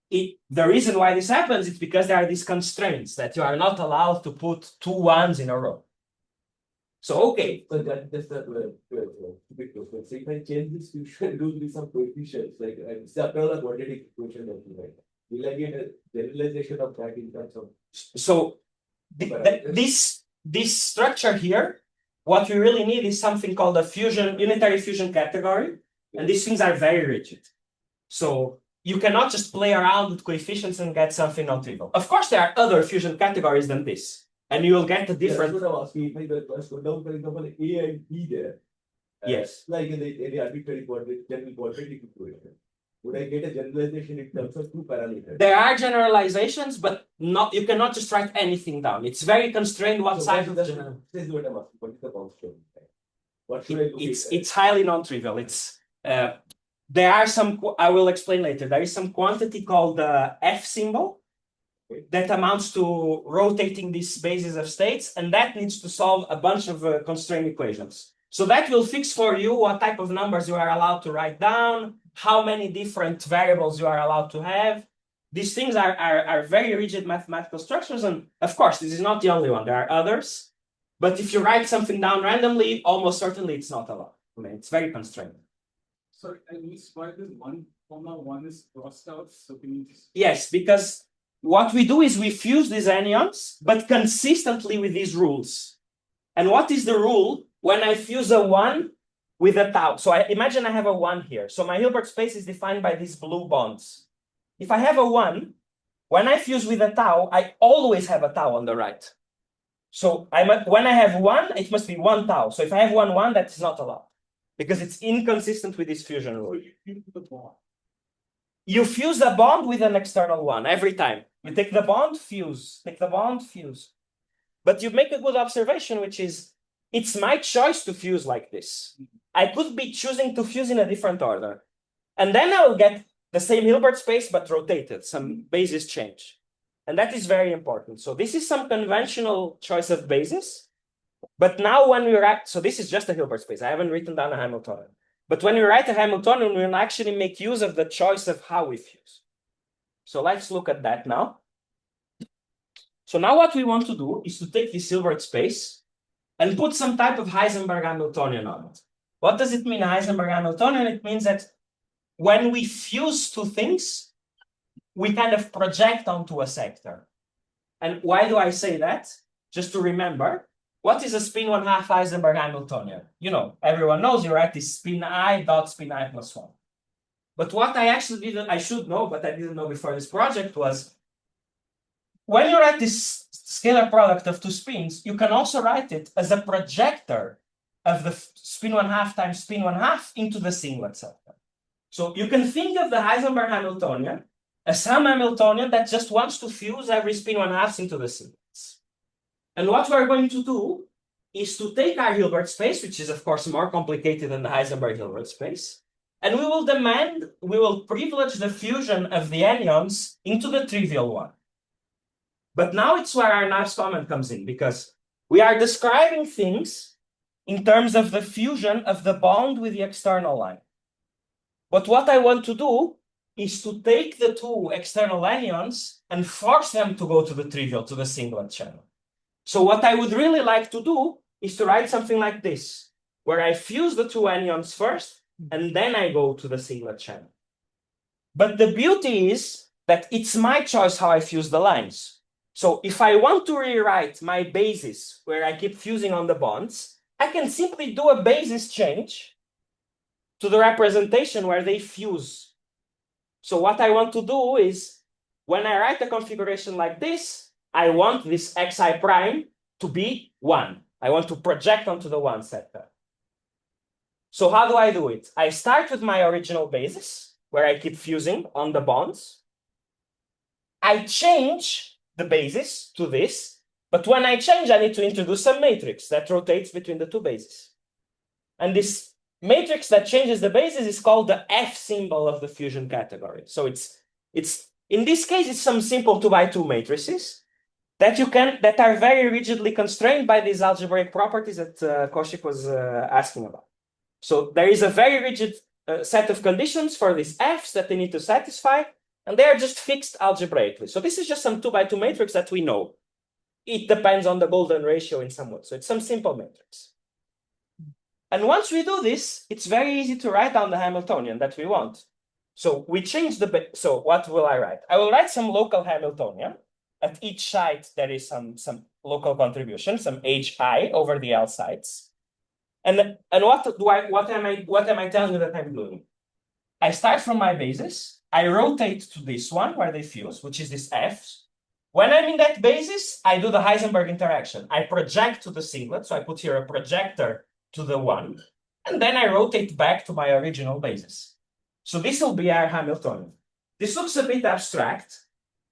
Speaker 1: the reason why this happens is because there are these constraints that you are not allowed to put 2 1s in a row. So, okay.
Speaker 3: So that's the big question. So if I change this fusion rule with some coefficients, like it's a quadratic equation that you write, will I get a generalization of that in terms of?
Speaker 1: So this structure here, what we really need is something called a unitary fusion category, and these things are very rigid. So you cannot just play around with coefficients and get something non-trivial. Of course, there are other fusion categories than this, and you will get a different.
Speaker 3: That's what I'm asking. If I go down, for example, A and B there.
Speaker 1: Yes.
Speaker 3: Like in the arbitrary quadratic equation. would I get a generalization in terms of two parameters?
Speaker 1: There are generalizations, but not you cannot just write anything down. It's very constrained what
Speaker 3: So
Speaker 1: size of
Speaker 3: what
Speaker 1: the
Speaker 3: is
Speaker 1: general.
Speaker 3: This is what I'm asking. What is the constraint? What should I look at?
Speaker 1: It's highly non-trivial. It's there are some. I will explain later. There is some quantity called the F symbol that amounts to rotating these bases of states, and that needs to solve a bunch of constraint equations. So that will fix for you what type of numbers you are allowed to write down, how many different variables you are allowed to have. These things are very rigid mathematical structures, and of course, this is not the only one. There are others. But if you write something down randomly, almost certainly it's not allowed. I mean, it's very constrained.
Speaker 5: Sorry, and why this 1, is crossed out? So can you just
Speaker 1: Yes, because what we do is we fuse these anyons, but consistently with these rules. And what is the rule when I fuse a 1 with a tau? So I imagine I have a 1 here. So my Hilbert space is defined by these blue bonds. If I have a 1, when I fuse with a tau, I always have a tau on the right. So when I have 1, it must be 1 tau. So if I have 1, 1, that is not allowed because it's inconsistent with this fusion rule.
Speaker 5: you fuse the bond?
Speaker 1: You fuse a bond with an external one every time. You take the bond, fuse, take the bond, fuse. But you make a good observation, which is it's my choice to fuse like this. I could be choosing to fuse in a different order. And then I will get the same Hilbert space, but rotated, some basis change. And that is very important. So this is some conventional choice of basis. But now when we write, so this is just a Hilbert space. I haven't written down a Hamiltonian. But when we write a Hamiltonian, we'll actually make use of the choice of how we fuse. So let's look at that now. So now what we want to do is to take this Hilbert space and put some type of Heisenberg Hamiltonian on it. What does it mean, Heisenberg Hamiltonian? It means that when we fuse two things, we kind of project onto a sector. And why do I say that? Just to remember, what is a spin 1/2 Heisenberg Hamiltonian? You know, everyone knows you write this spin I dot spin I plus 1. But what I actually didn't, I should know, but I didn't know before this project was, when you write this scalar product of two spins, you can also write it as a projector of the spin 1/2 times spin 1/2 into the singlet sector. So you can think of the Heisenberg Hamiltonian as some Hamiltonian that just wants to fuse every spin 1/2 into the singlets. And what we're going to do is to take our Hilbert space, which is of course more complicated than the Heisenberg Hilbert space, and we will privilege the fusion of the anyons into the trivial one. But now it's where our Naves comment comes in, because we are describing things in terms of the fusion of the bond with the external line. But what I want to do is to take the two external anyons and force them to go to the trivial, to the singlet channel. So what I would really like to do is to write something like this, where I fuse the two anyons first, and then I go to the singlet channel. But the beauty is that it's my choice how I fuse the lines. So if I want to rewrite my basis, where I keep fusing on the bonds, I can simply do a basis change to the representation where they fuse. So what I want to do is, when I write a configuration like this, I want this xi prime to be 1. I want to project onto the 1 sector. So how do I do it? I start with my original basis, where I keep fusing on the bonds. I change the basis to this, but when I change, I need to introduce some matrix that rotates between the two bases. And this matrix that changes the basis is called the F symbol of the fusion category. So it's in this case, it's some simple 2x2 matrices that are very rigidly constrained by these algebraic properties that Kaushik was asking about. So there is a very rigid set of conditions for these Fs that they need to satisfy, and they are just fixed algebraically. So this is just some 2x2 matrix that we know. It depends on the golden ratio in some way. So it's some simple matrix. And once we do this, it's very easy to write down the Hamiltonian that we want. So we change so what will I write? I will write some local Hamiltonian. At each site, there is some local contribution, some hi over the L sites. And what am I telling you that I'm doing? I start from my basis. I rotate to this one where they fuse, which is this F. When I'm in that basis, I do the Heisenberg interaction. I project to the singlet. So I put here a projector to the 1. And then I rotate back to my original basis. So this will be our Hamiltonian. This looks a bit abstract,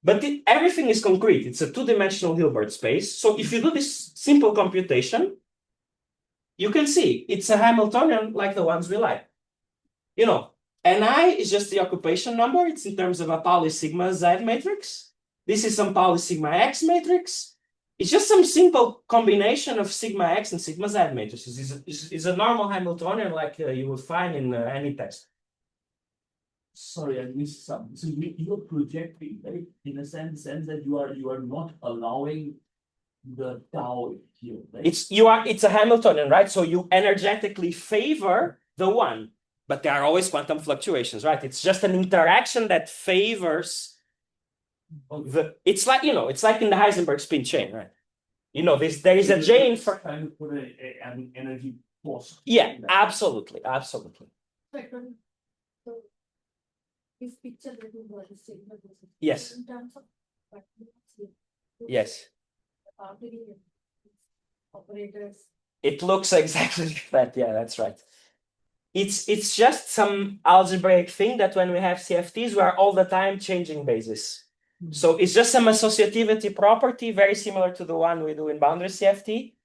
Speaker 1: but everything is concrete. It's a two-dimensional Hilbert space. So if you do this simple computation, you can see it's a Hamiltonian like the ones we like. You know, Ni is just the occupation number. It's in terms of a Pauli sigma Z matrix. This is some Pauli sigma X matrix. It's just some simple combination of sigma X and sigma Z matrices. It's a normal Hamiltonian like you would find in any test.
Speaker 6: Sorry, I missed some. So you are projecting, right? In a sense that you are not allowing the tau here, right?
Speaker 1: It's a Hamiltonian, right? So you energetically favor the one, but there are always quantum fluctuations, right? It's just an interaction that favors it's like, it's like in the Heisenberg spin chain, right? There is a chain for
Speaker 6: kind of put an energy force.
Speaker 1: Yeah, absolutely.
Speaker 7: This picture that you were saying,
Speaker 1: Yes.
Speaker 7: in terms of
Speaker 1: Yes.
Speaker 7: operators.
Speaker 1: It looks exactly like that. Yeah, that's right. It's just some algebraic thing that when we have CFTs, we are all the time changing bases. So it's just some associativity property, very similar to the one we do in boundary CFT.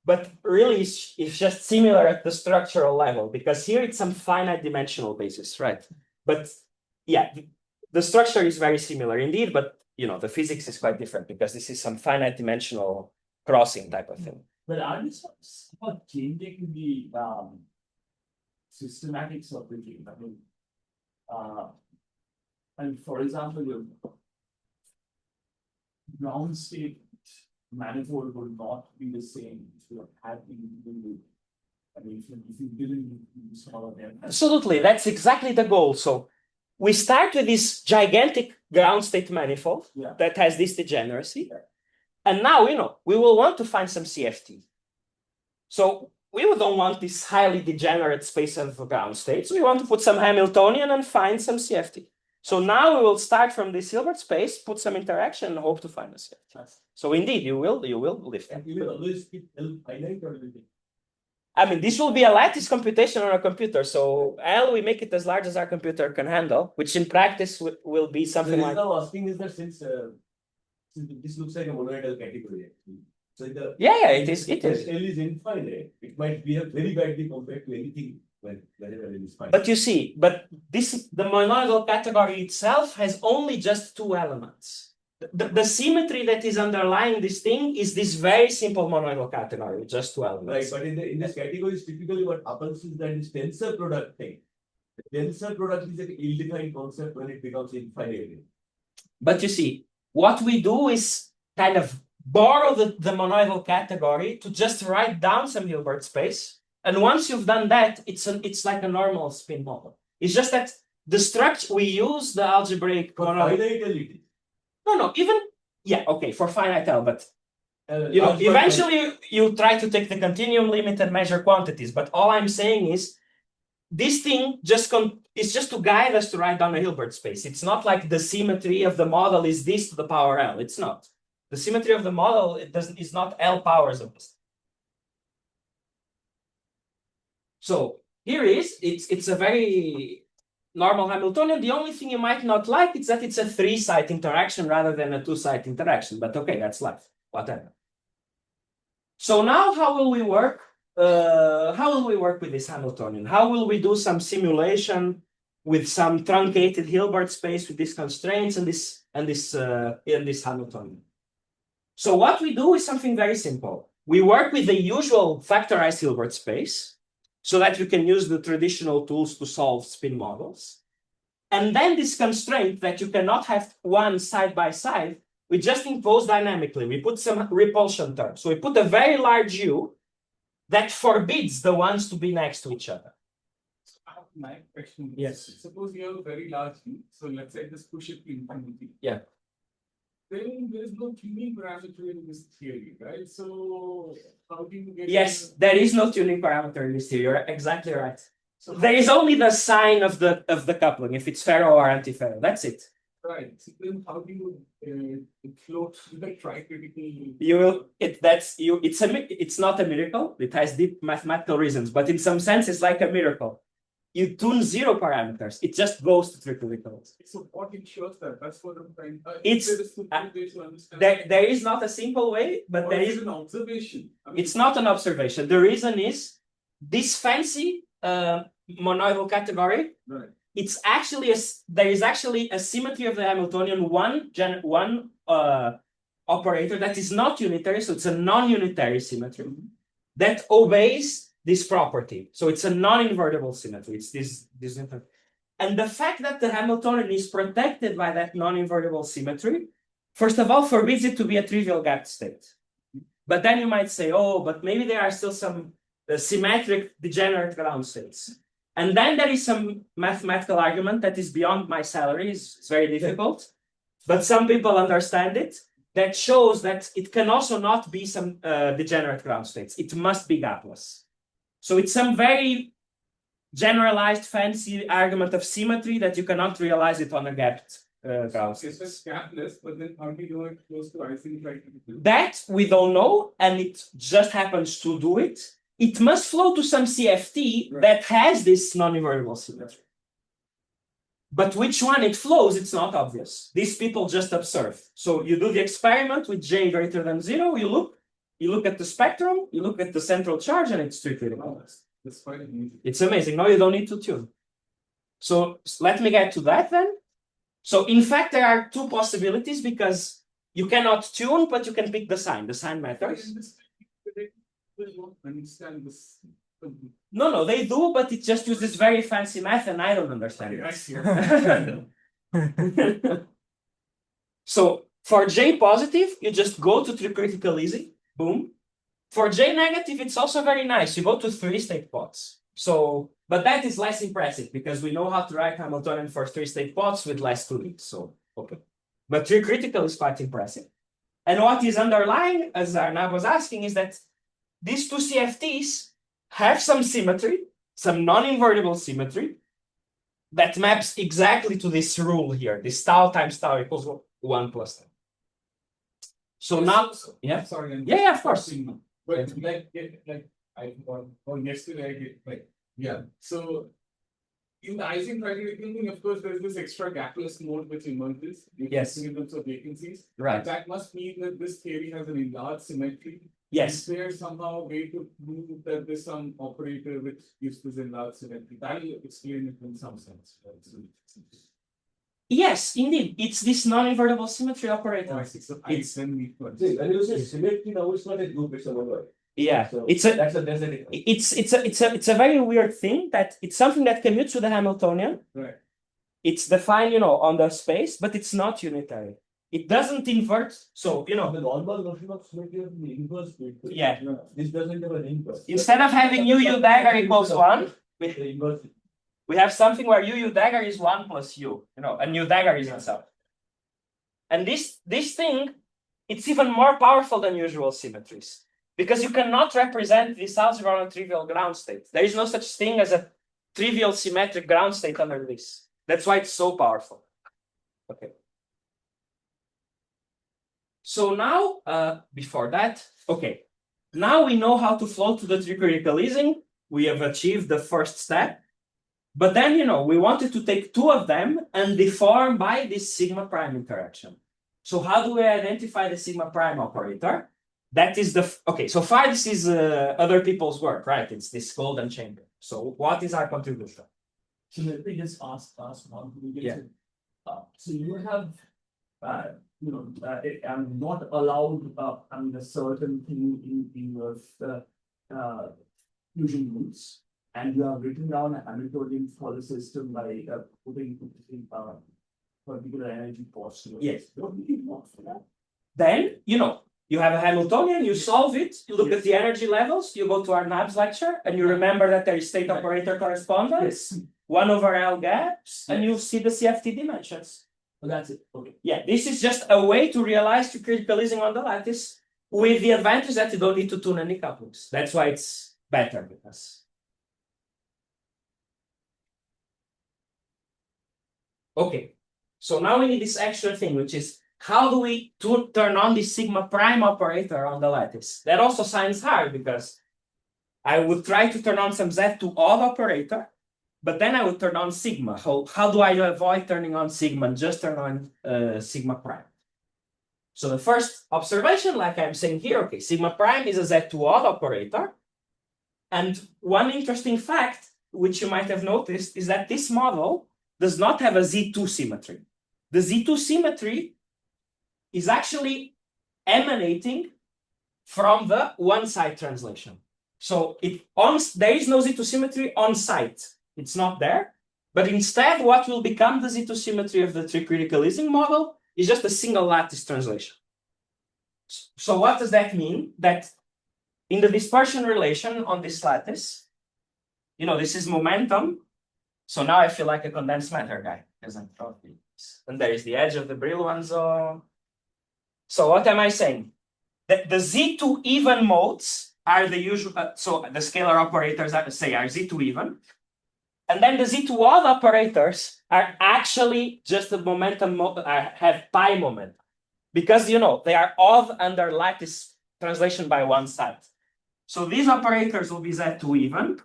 Speaker 1: But really, it's just similar at the structural level, because here it's some finite dimensional basis, right? But yeah, the structure is very similar indeed, but the physics is quite different because this is some finite dimensional crossing type of thing.
Speaker 6: But are you somehow changing the systematics of the game? And for example, your ground state manifold would not be the same if you had been. If you didn't use all of them.
Speaker 1: Absolutely, that's exactly the goal. So we start with this gigantic ground state manifold that has this degeneracy. Yeah. And now, we will want to find some CFT. So we don't want this highly degenerate space of ground states. We want to put some Hamiltonian and find some CFT. So now we will start from this Hilbert space, put some interaction, and hope to find a CFT. So indeed, you will lift.
Speaker 3: And you will always keep L finite or anything.
Speaker 1: This will be a lattice computation on a computer. So L, we make it as large as our computer can handle, which in practice will be something like.
Speaker 3: The reason I'm asking is that since this looks like a monoidal category, actually. So
Speaker 1: it is.
Speaker 3: L is infinite. It might be a very badly compared to anything whenever L is finite.
Speaker 1: But you see, the monoidal category itself has only just two elements. The symmetry that is underlying this thing is this very simple monoidal category with just two elements.
Speaker 3: Right, but in this category, typically what happens is that this tensor product thing. The tensor product is an ill-defined concept when it becomes infinite.
Speaker 1: But you see, what we do is kind of borrow the monoidal category to just write down some Hilbert space. And once you've done that, it's like a normal spin model. It's just that the structure, we use the algebraic
Speaker 3: Finite.
Speaker 1: No, for finite L, but eventually you try to take the continuum limit and measure quantities. But all I'm saying is this thing is just to guide us to write down a Hilbert space. It's not like the symmetry of the model is this to the power L. It's not. The symmetry of the model is not L powers of this. So here it's a very normal Hamiltonian. The only thing you might not like is that it's a 3-site interaction rather than a 2-site interaction. But okay, that's life. Whatever. So now how will we work? With this Hamiltonian? How will we do some simulation with some truncated Hilbert space with these constraints and this Hamiltonian? So what we do is something very simple. We work with the usual factorized Hilbert space, so that you can use the traditional tools to solve spin models. And then this constraint that you cannot have one side by side, we just impose dynamically. We put some repulsion terms. So we put a very large U that forbids the ones to be next to each other.
Speaker 5: My question is,
Speaker 1: yes.
Speaker 5: Suppose you have a very large U, so let's say just push it to infinity.
Speaker 1: Yeah.
Speaker 5: Then there is no tuning parameter in this theory, right? So how do you get?
Speaker 1: Yes, there is no tuning parameter in this theory. You're exactly right. So there is only the sign of the coupling, if it's ferro or antiferro. That's it.
Speaker 5: Right. So then how do you float the tricritical?
Speaker 1: It's not a miracle. It has deep mathematical reasons, but in some sense, it's like a miracle. you tune zero parameters. It just goes to tricritical.
Speaker 5: So what ensures that? That's what I'm trying.
Speaker 1: It's-
Speaker 5: there is simple way to understand.
Speaker 1: There is not a simple way, but
Speaker 5: Or
Speaker 1: there
Speaker 5: is
Speaker 1: is.
Speaker 5: it an observation? I mean,
Speaker 1: It's not an observation. The reason is this fancy monoidal category.
Speaker 5: right.
Speaker 1: It's actually there is actually a symmetry of the Hamiltonian one operator that is not unitary, so it's a non-unitary symmetry that obeys this property. So it's a non-invertible symmetry. It's this. And the fact that the Hamiltonian is protected by that non-invertible symmetry, first of all, forbids it to be a trivial gapped state. But then you might say, oh, but maybe there are still some symmetric degenerate ground states. And then there is some mathematical argument that is beyond my salary. It's very difficult, but some people understand it. That shows that it can also not be some degenerate ground states. It must be gapless. So it's some very generalized fancy argument of symmetry that you cannot realize it on a gapped ground state.
Speaker 5: It's just gapless, but then how do you know it goes to IC criteria?
Speaker 1: That we don't know, and it just happens to do it. It must flow to some CFT that has this non-invertible symmetry. But which one it flows, it's not obvious. These people just observe. So you do the experiment with J greater than 0, you look at the spectrum, you look at the central charge, and it's tricritical.
Speaker 5: That's quite amazing.
Speaker 1: It's amazing. No, you don't need to tune. So let me get to that then. So in fact, there are two possibilities because you cannot tune, but you can pick the sign. The sign matters.
Speaker 5: They don't understand this.
Speaker 1: No, they do, but it just uses very fancy math, and I don't understand
Speaker 5: I
Speaker 1: it.
Speaker 5: see.
Speaker 1: So for J positive, you just go to tricritical easy, boom. For J negative, it's also very nice. You go to 3-state pots. So, but that is less impressive because we know how to write Hamiltonian for 3-state pots with less tuning. So, okay. But tricritical is quite impressive. And what is underlying, as Arnav was asking, is that these two CFTs have some symmetry, some non-invertible symmetry that maps exactly to this rule here, this tau times tau equals 1 plus tau. So now, yeah.
Speaker 5: Sorry. I'm
Speaker 1: Yeah, of course.
Speaker 5: But I or yesterday I get yeah. So in the Ising criteria thing, of course, there's this extra gapless mode which emerges.
Speaker 1: Yes.
Speaker 5: In terms of vacancies.
Speaker 1: Right.
Speaker 5: That must mean that this theory has an enlarged symmetry.
Speaker 1: Yes.
Speaker 5: Is there somehow a way to prove that there's some operator which gives this enlarged symmetry? That will explain it in some sense. Right? So,
Speaker 1: Yes, indeed. It's this non-invertible symmetry operator.
Speaker 5: so
Speaker 1: It's-
Speaker 5: then need to
Speaker 3: See, when you say symmetry, now it's not a group, it's a number.
Speaker 1: Yeah,
Speaker 3: So
Speaker 1: it's a
Speaker 3: that's a difference.
Speaker 1: it's a very weird thing that it's something that commutes to the Hamiltonian.
Speaker 5: Right.
Speaker 1: It's defined, on the space, but it's not unitary. It doesn't invert. So,
Speaker 3: The normal notion of symmetry is the inverse.
Speaker 1: Yeah.
Speaker 3: This doesn't have an inverse.
Speaker 1: Instead of having u dagger equals 1,
Speaker 3: The inverse.
Speaker 1: we have something where u dagger is 1 plus u, and u dagger is itself. And this thing, it's even more powerful than usual symmetries because you cannot represent this algebra on a trivial ground state. There is no such thing as a trivial symmetric ground state under this. That's why it's so powerful. Okay. So now, before that, okay. Now we know how to flow to the tricritical easing. We have achieved the first step. But then, we wanted to take two of them and deform by this sigma prime interaction. So how do we identify the sigma prime operator? That is okay, so far this is other people's work, right? It's this golden chamber. So what is our contribution?
Speaker 6: So let me just ask one.
Speaker 1: Yeah.
Speaker 6: So you have, I'm not allowed, a certain thing in your fusion rules, and you have written down a Hamiltonian for the system by putting particular energy cost.
Speaker 1: Yes.
Speaker 6: What do you want for that?
Speaker 1: Then, you have a Hamiltonian, you solve it, you look at the energy levels, you go to our NABS lecture, and you remember that there is state operator correspondence,
Speaker 6: Yes.
Speaker 1: 1 over L gaps, and you see the CFT dimensions.
Speaker 6: So that's it. Okay.
Speaker 1: Yeah, this is just a way to realize tricritical easing on the lattice with the advantage that you don't need to tune any couplings. That's why it's better because. Okay, so now we need this extra thing, which is how do we turn on the sigma prime operator on the lattice? That also sounds hard because I would try to turn on some Z2 odd operator, but then I would turn on sigma. How do I avoid turning on sigma and just turn on sigma prime? So the first observation, like I'm saying here, okay, sigma prime is a Z2 odd operator. And one interesting fact, which you might have noticed, is that this model does not have a Z2 symmetry. The Z2 symmetry is actually emanating from the one-side translation. So there is no Z2 symmetry on site. It's not there. But instead, what will become the Z2 symmetry of the tree-critical Ising model is just a single lattice translation. So what does that mean? That in the dispersion relation on this lattice, this is momentum. So now I feel like a condensed matter guy, because I'm talking. And there is the edge of the Brillouin zone. So what am I saying? That the Z2 even modes are the usual, so the scalar operators are Z2 even. And then the Z2 odd operators are actually just the momentum, have pi momentum. Because, they are odd under lattice translation by one side. So these operators will be Z2 even.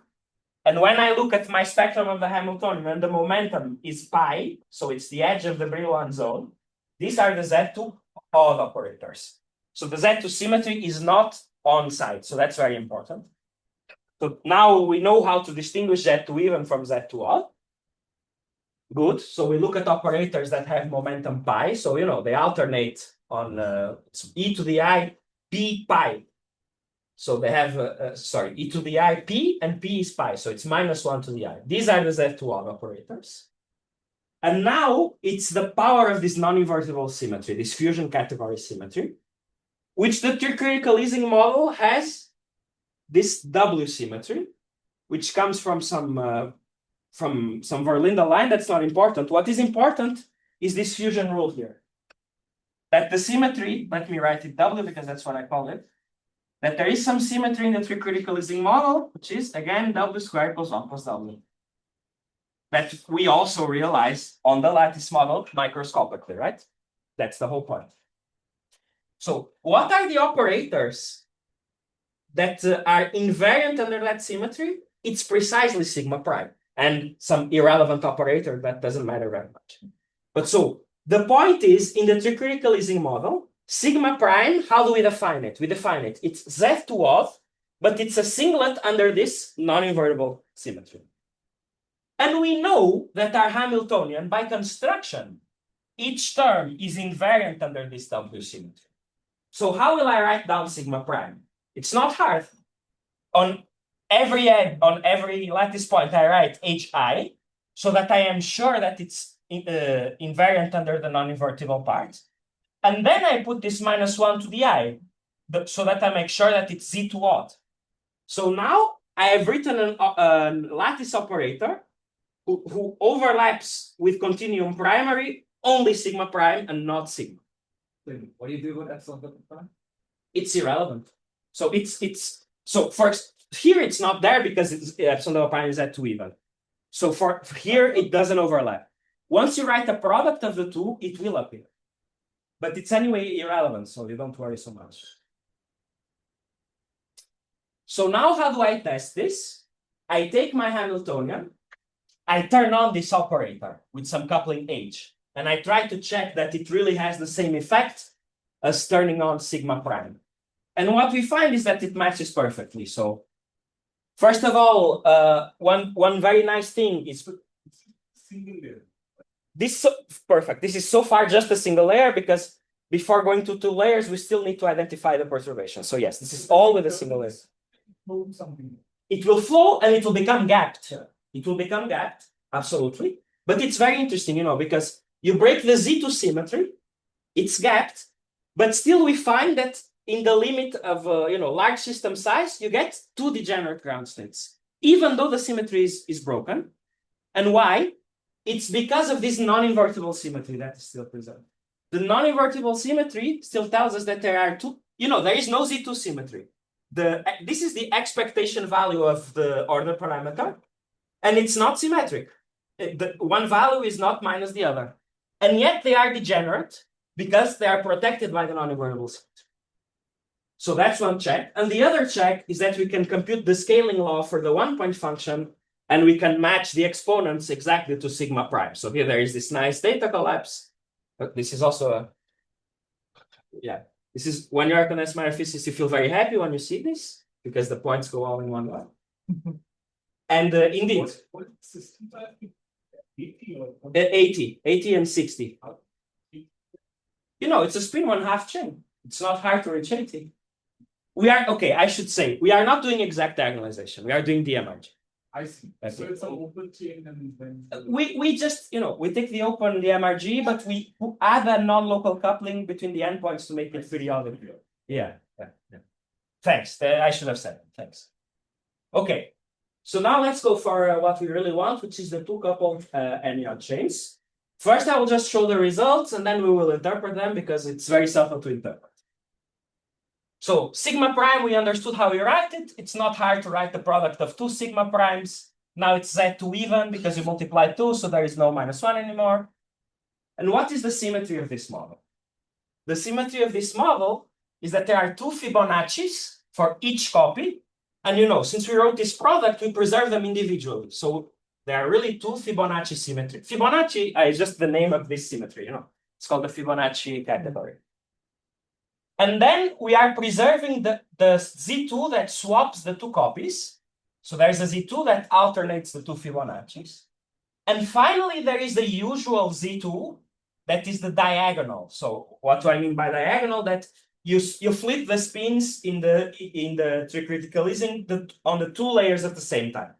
Speaker 1: And when I look at my spectrum of the Hamiltonian and the momentum is pi, so it's the edge of the Brillouin zone, these are the Z2 odd operators. So the Z2 symmetry is not on site, so that's very important. So now we know how to distinguish Z2 even from Z2 odd. Good, so we look at operators that have momentum pi, so they alternate on e to the I p pi. So they have, e to the I p, and p is pi, so it's -1 to the I. These are the Z2 odd operators. And now it's the power of this non-invertible symmetry, this fusion category symmetry, which the tree-critical Ising model has this W symmetry, which comes from some Verlinde line. That's not important. What is important is this fusion rule here. That the symmetry, let me write it W because that's what I call it, that there is some symmetry in the tree-critical Ising model, which is, again, W squared equals 1 plus W. That we also realize on the lattice model microscopically, right? That's the whole point. So what are the operators that are invariant under that symmetry? It's precisely sigma prime and some irrelevant operator that doesn't matter very much. But so the point is, in the tree-critical Ising model, sigma prime, how do we define it? We define it, it's Z2 odd, but it's a singlet under this non-invertible symmetry. And we know that our Hamiltonian, by construction, each term is invariant under this W symmetry. So how will I write down sigma prime? It's not hard. On every lattice point, I write HI, so that I am sure that it's invariant under the non-invertible part. And then I put this -1 to the I, so that I make sure that it's Z2 odd. So now I have written a lattice operator who overlaps with continuum primary only sigma prime and not sigma.
Speaker 4: What do you do with epsilon prime?
Speaker 1: It's irrelevant. So so first here it's not there because it's epsilon prime is at 2 even. So for here it doesn't overlap. Once you write a product of the two, it will appear. But it's anyway irrelevant, so you don't worry so much. So now how do I test this? I take my Hamiltonian, I turn on this operator with some coupling H, and I try to check that it really has the same effect as turning on sigma prime. And what we find is that it matches perfectly. So first of all, one very nice thing is this perfect. This is so far just a single layer because before going to 2 layers, we still need to identify the perturbation. So yes, this is all with a single layer. It will flow and it will become gapped. It will become gapped, absolutely. But it's very interesting, because you break the Z2 symmetry, it's gapped, but still we find that in the limit of large system size, you get 2 degenerate ground states, even though the symmetry is broken. And why? It's because of this non-invertible symmetry that is still present. The non-invertible symmetry still tells us that there are 2, there is no Z2 symmetry. This is the expectation value of the order parameter, and it's not symmetric. The one value is not minus the other. And yet they are degenerate because they are protected by the non-invertible symmetry. So that's one check. And the other check is that we can compute the scaling law for the 1-point function And we can match the exponents exactly to sigma prime. So here there is this nice data collapse. But this is also a, yeah, this is when you're a condensed matter physicist, you feel very happy when you see this because the points go all in one line. And indeed,
Speaker 5: What system are you? 80 or
Speaker 1: 80 and 60. You know, it's a spin 1/2 chain. It's not hard to reach 80. We are, okay, I should say, we are not doing exact diagonalization. We are doing DMRG.
Speaker 5: I see.
Speaker 1: That's
Speaker 5: So
Speaker 1: it.
Speaker 5: it's an open chain and then.
Speaker 1: We just, you know, we take the open DMRG, but we add a non-local coupling between the endpoints to make it periodic. Yeah. Thanks. I should have said it. Thanks. Okay. So now let's go for what we really want, which is the two coupled anyon chains. First, I will just show the results and then we will interpret them because it's very simple to interpret. So sigma prime, we understood how we write it. It's not hard to write the product of two sigma primes. Now it's Z2 even because you multiply 2, so there is no -1 anymore. And what is the symmetry of this model? The symmetry of this model is that there are two Fibonacci's for each copy. And you know, since we wrote this product, we preserve them individually. So there are really two Fibonacci symmetry. Fibonacci is just the name of this symmetry, you know. It's called the Fibonacci category. And then we are preserving the Z2 that swaps the two copies. So there's a Z2 that alternates the two Fibonacci's. And finally, there is the usual Z2 that is the diagonal. So what do I mean by diagonal? That you flip the spins in the tricriticalism on the two layers at the same time.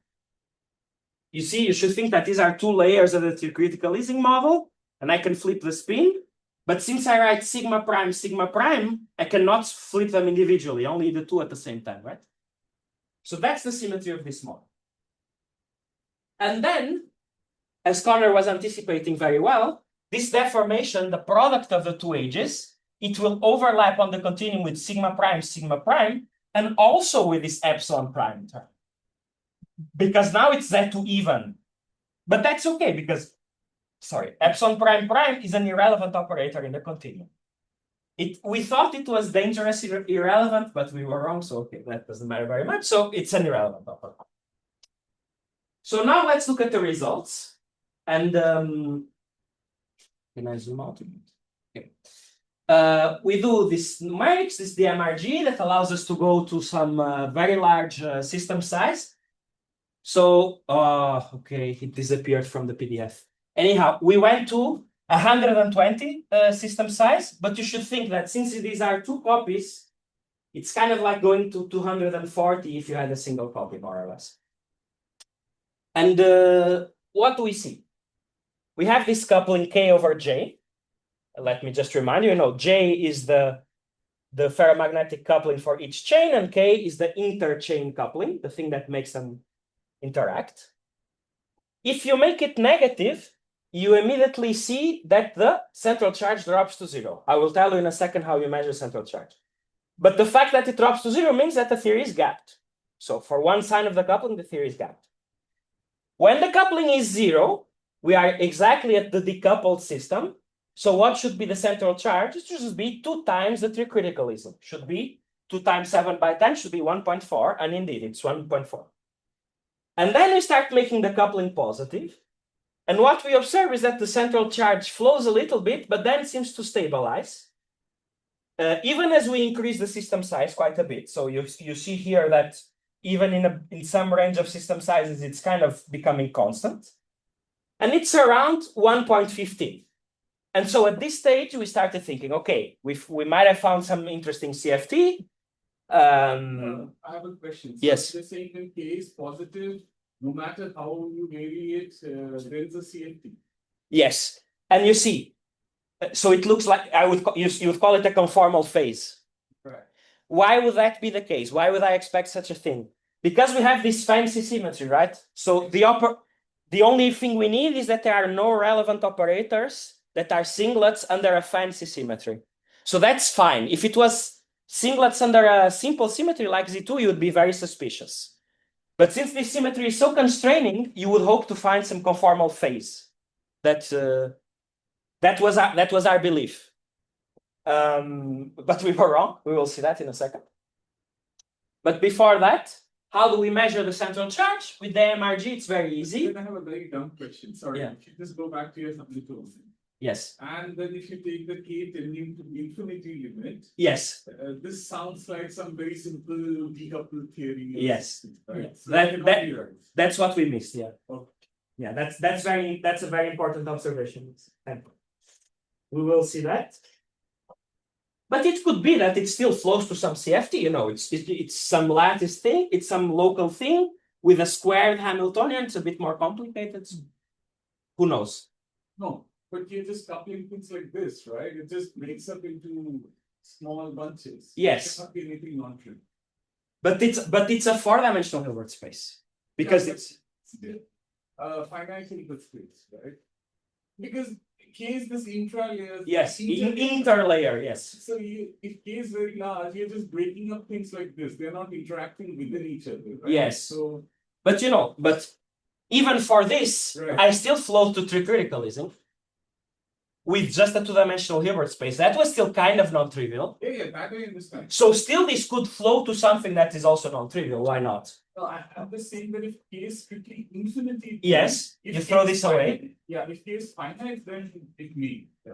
Speaker 1: You see, you should think that these are two layers of the tricriticalism model, and I can flip the spin. But since I write sigma prime, I cannot flip them individually, only the two at the same time, right? So that's the symmetry of this model. And then, as Connor was anticipating very well, this deformation, the product of the two edges, it will overlap on the continuum with sigma prime, and also with this epsilon prime term. Because now it's Z2 even. But that's okay because, sorry, epsilon prime is an irrelevant operator in the continuum. We thought it was dangerous irrelevant, but we were wrong, so okay, that doesn't matter very much. So it's an irrelevant operator. So now let's look at the results. And can I zoom out? Okay. We do this numerics, this DMRG that allows us to go to some very large system size. So, okay, it disappeared from the PDF. Anyhow, we went to 120 system size, but you should think that since these are two copies, it's kind of like going to 240 if you had a single copy, more or less. And what do we see? We have this coupling K over J. Let me just remind you, J is the ferromagnetic coupling for each chain, and K is the interchain coupling, the thing that makes them interact. If you make it negative, you immediately see that the central charge drops to 0. I will tell you in a second how you measure central charge. But the fact that it drops to 0 means that the theory is gapped. So for one sign of the coupling, the theory is gapped. When the coupling is 0, we are exactly at the decoupled system. So what should be the central charge? It should be 2 times the tricriticalism. Should be 2 times 7 by 10 should be 1.4. And indeed, it's 1.4. And then we start making the coupling positive. And what we observe is that the central charge flows a little bit, but then seems to stabilize. Even as we increase the system size quite a bit. So you see here that even in some range of system sizes, it's kind of becoming constant. And it's around 1.15. And so at this stage, we started thinking, okay, we might have found some interesting CFT.
Speaker 5: I have a question. So
Speaker 1: Yes.
Speaker 5: you're saying that K is positive, no matter how you vary it, there is a CFT.
Speaker 1: Yes. And you see, so it looks like you would call it a conformal phase.
Speaker 5: Right.
Speaker 1: Why would that be the case? Why would I expect such a thing? Because we have this fancy symmetry, right? So the only thing we need is that there are no relevant operators that are singlets under a fancy symmetry. So that's fine. If it was singlets under a simple symmetry like Z2, you would be very suspicious. But since this symmetry is so constraining, you would hope to find some conformal phase. That was our belief. But we were wrong. We will see that in a second. But before that, How do we measure the central charge? With the MRG, it's very easy.
Speaker 5: Then I have a very dumb question. Sorry,
Speaker 1: Yeah.
Speaker 5: if you just go back to your Hamiltonian.
Speaker 1: Yes.
Speaker 5: And then if you take the k tending to infinity limit,
Speaker 1: Yes.
Speaker 5: this sounds like some very simple decoupled theory.
Speaker 1: Yes.
Speaker 5: Right?
Speaker 1: Yeah.
Speaker 5: So
Speaker 1: That-
Speaker 5: it cannot
Speaker 1: that-
Speaker 5: be right.
Speaker 1: That's what we missed. Yeah.
Speaker 5: Okay.
Speaker 1: Yeah. That's a very important observation. And we will see that. But it could be that it still flows to some CFT. You know, it's some lattice thing. It's some local thing with a squared Hamiltonian. It's a bit more complicated. Who knows?
Speaker 5: No, but you're just coupling things like this, right? It just breaks up into small bunches.
Speaker 1: Yes.
Speaker 5: It cannot be anything non-trivial.
Speaker 1: But it's a four-dimensional Hilbert space because
Speaker 5: Yeah,
Speaker 1: it's
Speaker 5: still finite Hilbert space, right? Because K is this intra-layer.
Speaker 1: yes
Speaker 5: inter-layer.
Speaker 1: interlayer. Yes.
Speaker 5: So if K is very large, you're just breaking up things like this. They're not interacting within each other, right?
Speaker 1: Yes.
Speaker 5: So
Speaker 1: But you know, but even for this,
Speaker 5: Right.
Speaker 1: I still float to tricriticalism with just a two-dimensional Hilbert space. That was still kind of non-trivial.
Speaker 5: yeah, that I understand.
Speaker 1: So still this could flow to something that is also non-trivial. Why not?
Speaker 5: No, I'm just saying that if K is strictly infinity.
Speaker 1: Yes,
Speaker 5: if
Speaker 1: you
Speaker 5: K
Speaker 1: throw
Speaker 5: is
Speaker 1: this away.
Speaker 5: finite- Yeah, if K is finite, then it may. Yeah.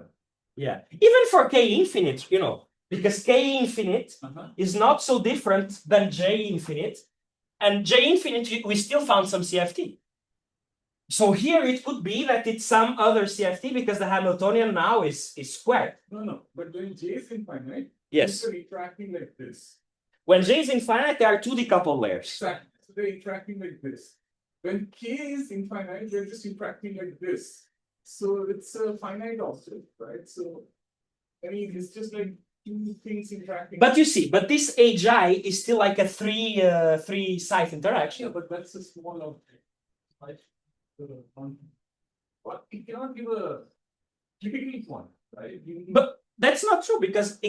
Speaker 1: Yeah. Even for K infinite, you know, because K infinite
Speaker 5: Uh-huh.
Speaker 1: is not so different than J infinite. And J infinite, we still found some CFT. So here it could be that it's some other CFT because the Hamiltonian now is squared.
Speaker 5: No, but when J is infinite,
Speaker 1: Yes.
Speaker 5: they're interacting like this.
Speaker 1: When J is infinite, there are two decoupled layers.
Speaker 5: Exactly. So they're interacting like this. When K is infinite, they're just interacting like this. So it's a finite object, right? So I mean, it's just like two things interacting.
Speaker 1: But you see, but this HI is still like a three site
Speaker 5: yeah,
Speaker 1: interaction.
Speaker 5: but that's a small object. Right? But it cannot give a typically one, right?
Speaker 1: But that's not true because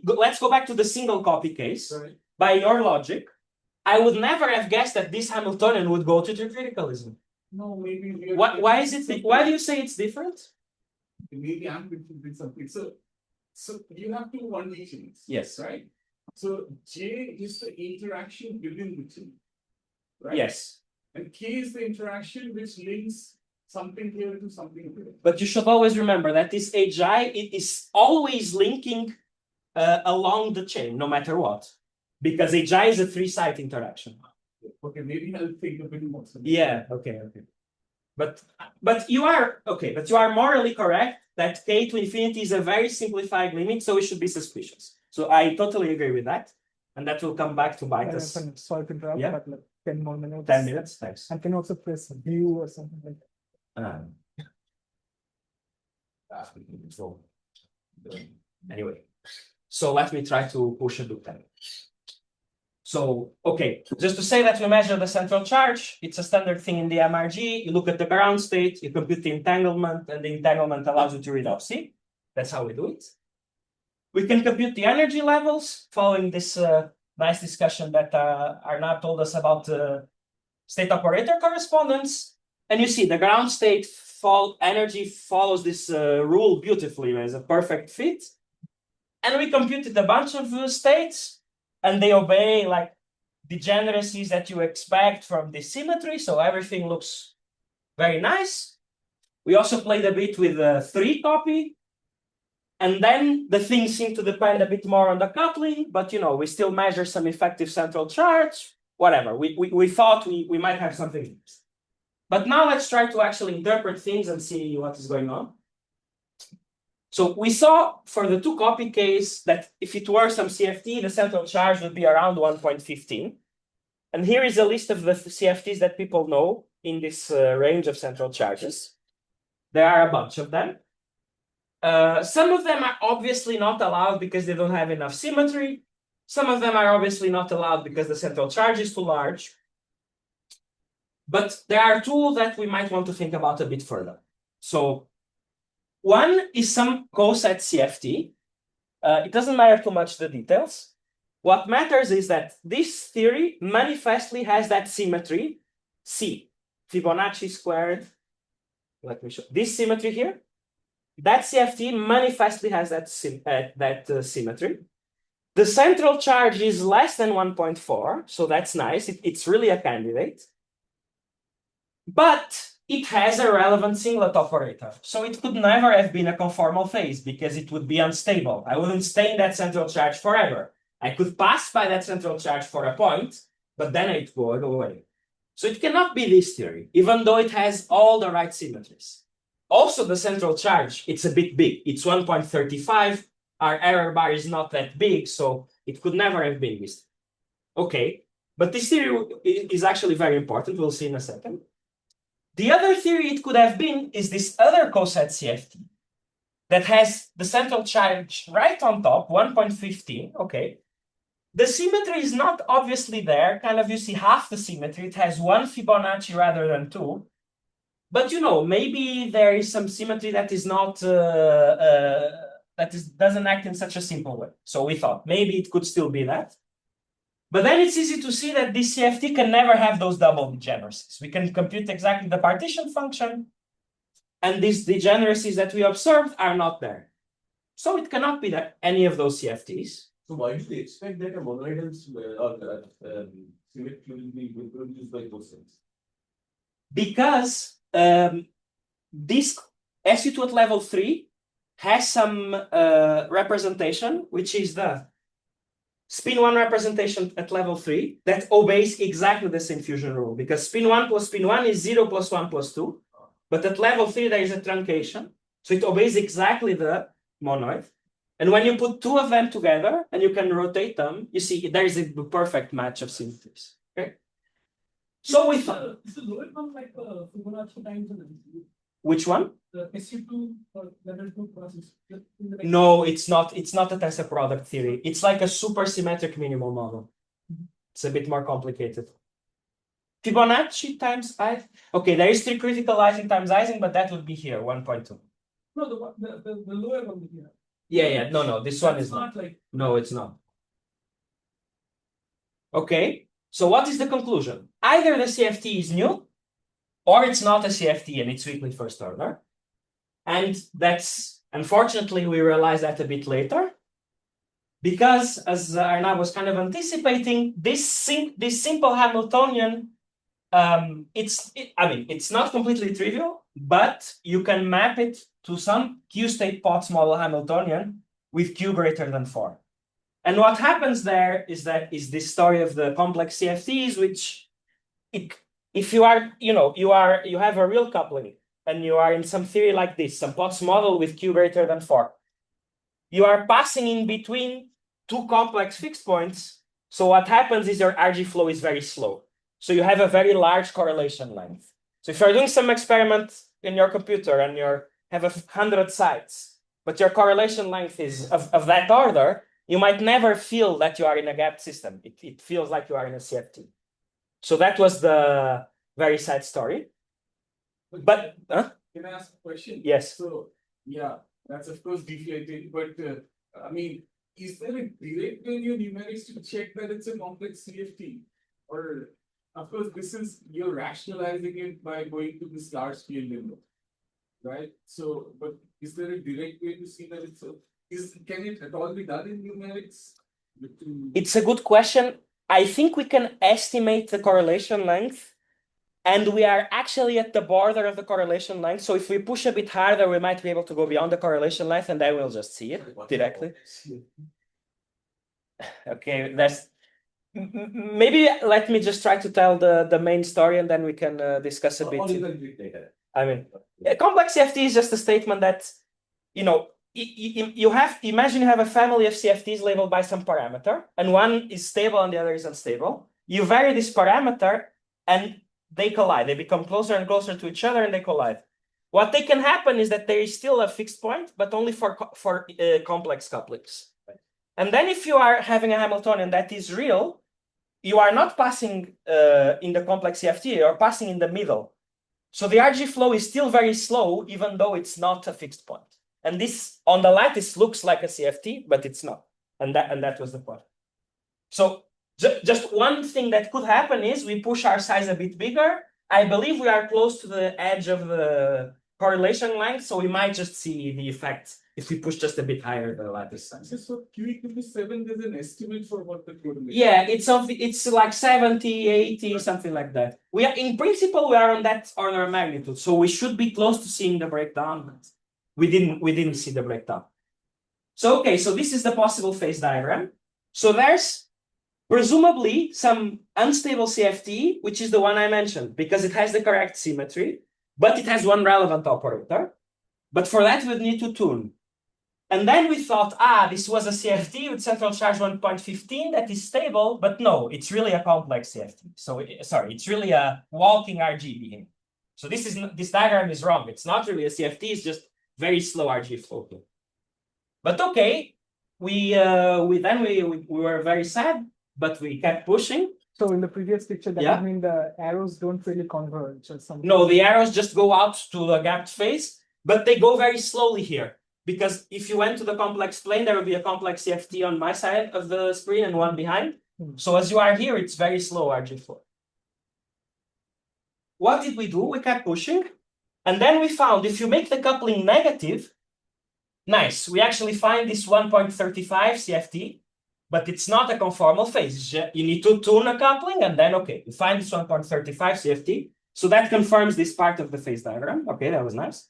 Speaker 1: let's go back to the single copy case.
Speaker 5: Right.
Speaker 1: By your logic, I would never have guessed that this Hamiltonian would go to tricriticalism.
Speaker 5: No, maybe we are.
Speaker 1: Why is it? Why do you say it's different?
Speaker 5: Maybe I'm confusing something. So you have two conditions.
Speaker 1: Yes.
Speaker 5: Right? So J is the interaction within the two. Right?
Speaker 1: Yes.
Speaker 5: And K is the interaction which links something here to something here.
Speaker 1: But you should always remember that this HI it is always linking along the chain, no matter what, because HI is a three-site interaction.
Speaker 5: Okay, maybe I'll think a bit more.
Speaker 1: Yeah. Okay. But you are okay. But you are morally correct that K to infinity is a very simplified limit, so we should be suspicious. So I totally agree with that, and that will come back to bite us.
Speaker 2: Sorry to interrupt,
Speaker 1: Yeah.
Speaker 2: but like 10 more minutes.
Speaker 1: 10 minutes. Thanks.
Speaker 2: I can also press view or something like that.
Speaker 1: Anyway, so let me try to push a bit then. So, okay, just to say that we measure the central charge, it's a standard thing in the MRG. You look at the ground state, you compute the entanglement, and the entanglement allows you to read off C. That's how we do it. We can compute the energy levels following this nice discussion that Arnab told us about state operator correspondence. And you see the ground state energy follows this rule beautifully as a perfect fit. And we computed a bunch of states, and they obey like degeneracies that you expect from this symmetry. So everything looks very nice. We also played a bit with a 3-copy. And then the things seem to depend a bit more on the coupling, but you know, we still measure some effective central charge, whatever. We thought we might have something. But now let's try to actually interpret things and see what is going on. So we saw for the 2-copy case that if it were some CFT, the central charge would be around 1.15. And here is a list of the CFTs that people know in this range of central charges. There are a bunch of them. Some of them are obviously not allowed because they don't have enough symmetry. Some of them are obviously not allowed because the central charge is too large. But there are two that we might want to think about a bit further. So one is some coset CFT. It doesn't matter too much the details. What matters is that this theory manifestly has that symmetry, C, Fibonacci squared. Let me show this symmetry here. That CFT manifestly has that symmetry. The central charge is less than 1.4, so that's nice. It's really a candidate. But it has a relevant singlet operator. So it could never have been a conformal phase because it would be unstable. I wouldn't stay in that central charge forever. I could pass by that central charge for a point, but then it would go away. So it cannot be this theory, even though it has all the right symmetries. Also, the central charge, it's a bit big. It's 1.35. Our error bar is not that big, so it could never have been this. Okay, but this theory is actually very important. We'll see in a second. The other theory it could have been is this other coset CFT that has the central charge right on top, 1.15, okay. The symmetry is not obviously there, kind of you see half the symmetry. It has one Fibonacci rather than two. But you know, maybe there is some symmetry that is not, doesn't act in such a simple way. So we thought maybe it could still be that. But then it's easy to see that this CFT can never have those double degeneracies. We can compute exactly the partition function, and these degeneracies that we observed are not there. So it cannot be that any of those CFTs.
Speaker 3: So why do they expect that a monoidal symmetry will be reproduced by cosets?
Speaker 1: Because this SU2 at level 3 has some representation, which is the spin 1 representation at level 3 that obeys exactly the same fusion rule, because spin 1 plus spin 1 is 0 plus 1 plus 2. But at level 3, there is a truncation. So it obeys exactly the monoid. And when you put two of them together and you can rotate them, you see there is a perfect match of symmetries. Okay. So we thought.
Speaker 2: This is lower one like Fibonacci times
Speaker 1: Which one?
Speaker 2: the SU2 or level 2 process.
Speaker 1: No, it's not. It's not a tensor product theory. It's like a supersymmetric minimal model. It's a bit more complicated. Fibonacci times I. Okay, there is 3 critical Ising times Ising, but that would be here, 1.2.
Speaker 2: No, the lower one here.
Speaker 1: Yeah. No. This one
Speaker 2: That's
Speaker 1: is not.
Speaker 2: like
Speaker 1: No, it's not. Okay. So what is the conclusion? Either the CFT is new, or it's not a CFT and it's weakly first order. And that's, unfortunately, we realized that a bit later. Because, as Arnav was kind of anticipating, this simple Hamiltonian, it's not completely trivial, but you can map it to some Q-state Potts model Hamiltonian with Q greater than 4. And what happens there is this story of the complex CFTs, which if you are, you have a real coupling and you are in some theory like this, some Potts model with Q greater than 4. You are passing in between two complex fixed points. So what happens is your RG flow is very slow. So you have a very large correlation length. So if you're doing some experiment in your computer and you have 100 sites, but your correlation length is of that order, you might never feel that you are in a gapped system. It feels like you are in a CFT. So that was the very sad story. But
Speaker 5: Can I ask a question?
Speaker 1: Yes.
Speaker 5: So yeah, that's of course deflated, but I mean, is there a direct way in your numerics to check that it's a complex CFT? Or of course, you're rationalizing it by going to this large scale limit, right? So, but is there a direct way to see that can it at all be done in numerics?
Speaker 1: It's a good question. I think we can estimate the correlation length, and we are actually at the border of the correlation length. So if we push a bit harder, we might be able to go beyond the correlation length, and then we'll just see it directly. Okay, maybe let me just try to tell the main story, and then we can discuss a bit. I mean, complex CFT is just a statement that, imagine you have a family of CFTs labeled by some parameter, and one is stable and the other is unstable. You vary this parameter and they collide. They become closer and closer to each other and they collide. What they can happen is that there is still a fixed point, but only for complex couplings. And then if you are having a Hamiltonian that is real, you are not passing in the complex CFT, you are passing in the middle. So the RG flow is still very slow, even though it's not a fixed point. And this, on the lattice, looks like a CFT, but it's not. And that was the point. So just one thing that could happen is we push our size a bit bigger. I believe we are close to the edge of the correlation length, so we might just see the effect if we push just a bit higher the lattice size.
Speaker 5: So Q equal to 7, there's an estimate for what the code will be.
Speaker 1: Yeah, it's like 70, 80, something like that. We are in principle we are on that order of magnitude, so we should be close to seeing the breakdown, but we didn't see the breakdown. So okay, so this is the possible phase diagram. So there's presumably some unstable CFT, which is the one I mentioned, because it has the correct symmetry, but it has one relevant operator. But for that, we'd need to tune. And then we thought, this was a CFT with central charge 1.15 that is stable, but no, it's really a complex CFT. So, it's really a walking RG behavior. So this diagram is wrong. It's not really a CFT, it's just very slow RG floating. But okay, we were very sad, but we kept pushing.
Speaker 2: So in the previous picture, that
Speaker 1: Yeah.
Speaker 2: would mean the arrows don't really converge or something.
Speaker 1: No, the arrows just go out to the gapped phase, but they go very slowly here. Because if you went to the complex plane, there would be a complex CFT on my side of the screen and one behind. So as you are here, it's very slow RG flow. What did we do? We kept pushing. And then we found if you make the coupling negative, nice. We actually find this 1.35 CFT, but it's not a conformal phase. You need to tune a coupling and then, okay, you find this 1.35 CFT. So that confirms this part of the phase diagram. Okay, that was nice.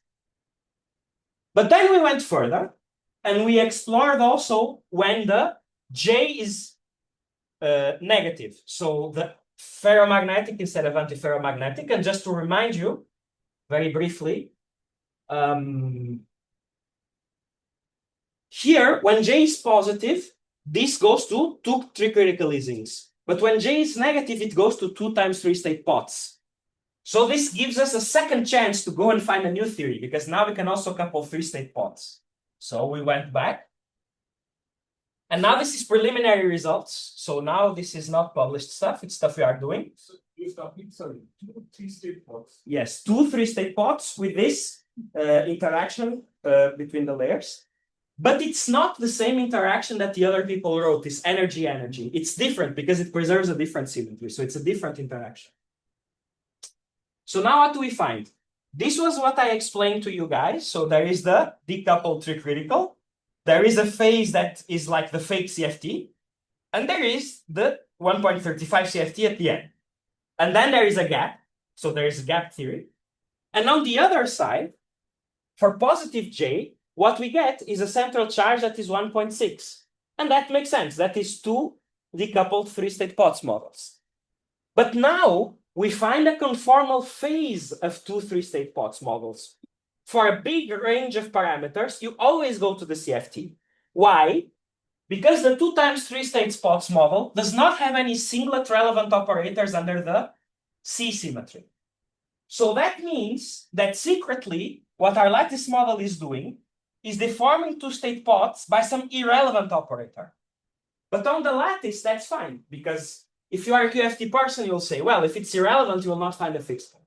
Speaker 1: But then we went further and we explored also when the J is negative. So the ferromagnetic instead of antiferromagnetic. And just to remind you, very briefly, here, when J is positive, this goes to 2 3-critical easings. But when J is negative, it goes to 2 times 3-state pots. So this gives us a second chance to go and find a new theory, because now we can also couple 3-state pots. So we went back. And now this is preliminary results. So now this is not published stuff, it's stuff we are doing.
Speaker 5: So you're stopping, sorry, 2 3-state pots.
Speaker 1: Yes, 2 3-state pots with this interaction between the layers. But it's not the same interaction that the other people wrote, this energy-energy. It's different because it preserves a different symmetry. So it's a different interaction. So now what do we find? This was what I explained to you guys. So there is the decoupled 3-critical. There is a phase that is like the fake CFT. And there is the 1.35 CFT at the end. And then there is a gap. So there is a gap theory. And on the other side, for positive J, what we get is a central charge that is 1.6. And that makes sense. That is 2 decoupled 3-state pots models. But now we find a conformal phase of 2 3-state pots models. For a big range of parameters, you always go to the CFT. Why? Because the 2 times 3-state pots model does not have any singlet relevant operators under the C symmetry. So that means that secretly, what our lattice model is doing is deforming 2-state pots by some irrelevant operator. But on the lattice, that's fine, because if you are a QFT person, you'll say, well, if it's irrelevant, you will not find a fixed point.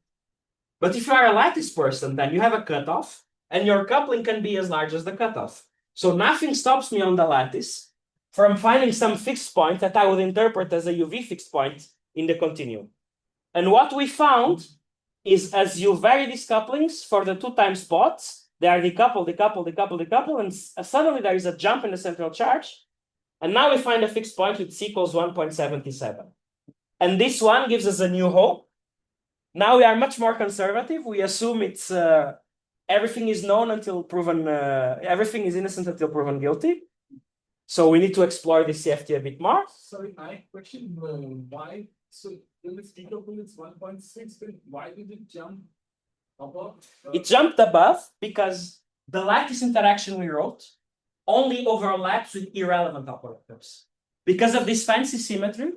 Speaker 1: But if you are a lattice person, then you have a cutoff, and your coupling can be as large as the cutoff. So nothing stops me on the lattice from finding some fixed point that I would interpret as a UV fixed point in the continuum. And what we found is as you vary these couplings for the 2 times pots, they are decoupled, and suddenly there is a jump in the central charge. And now we find a fixed point with C equals 1.77. And this one gives us a new hope. Now we are much more conservative. We assume it's everything is known until proven, everything is innocent until proven guilty. So we need to explore the CFT a bit more.
Speaker 5: Sorry, my question, why, so when it's decoupled, it's 1.6, then why did it jump above?
Speaker 1: It jumped above because the lattice interaction we wrote only overlaps with irrelevant operators. Because of this fancy symmetry,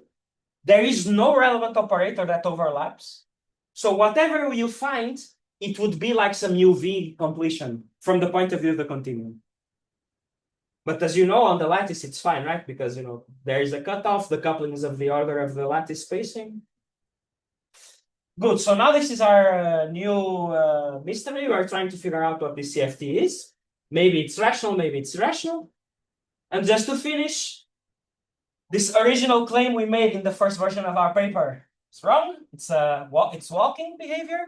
Speaker 1: there is no relevant operator that overlaps. So whatever you find, it would be like some UV completion from the point of view of the continuum. But as you know, on the lattice, it's fine, right? Because, you know, there is a cutoff, the coupling is of the order of the lattice spacing. Good, so now this is our new mystery. We're trying to figure out what this CFT is. Maybe it's rational, maybe it's irrational. And just to finish, this original claim we made in the first version of our paper is wrong. It's walking behavior.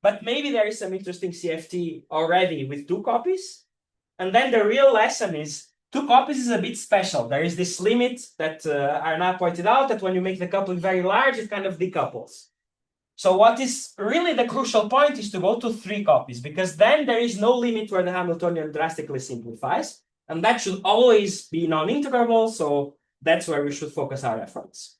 Speaker 1: But maybe there is some interesting CFT already with 2 copies. And then the real lesson is 2 copies is a bit special. There is this limit that Arnaud pointed out that when you make the coupling very large, it kind of decouples. So what is really the crucial point is to go to 3 copies, because then there is no limit where the Hamiltonian drastically simplifies, and that should always be non-integrable, so that's where we should focus our efforts.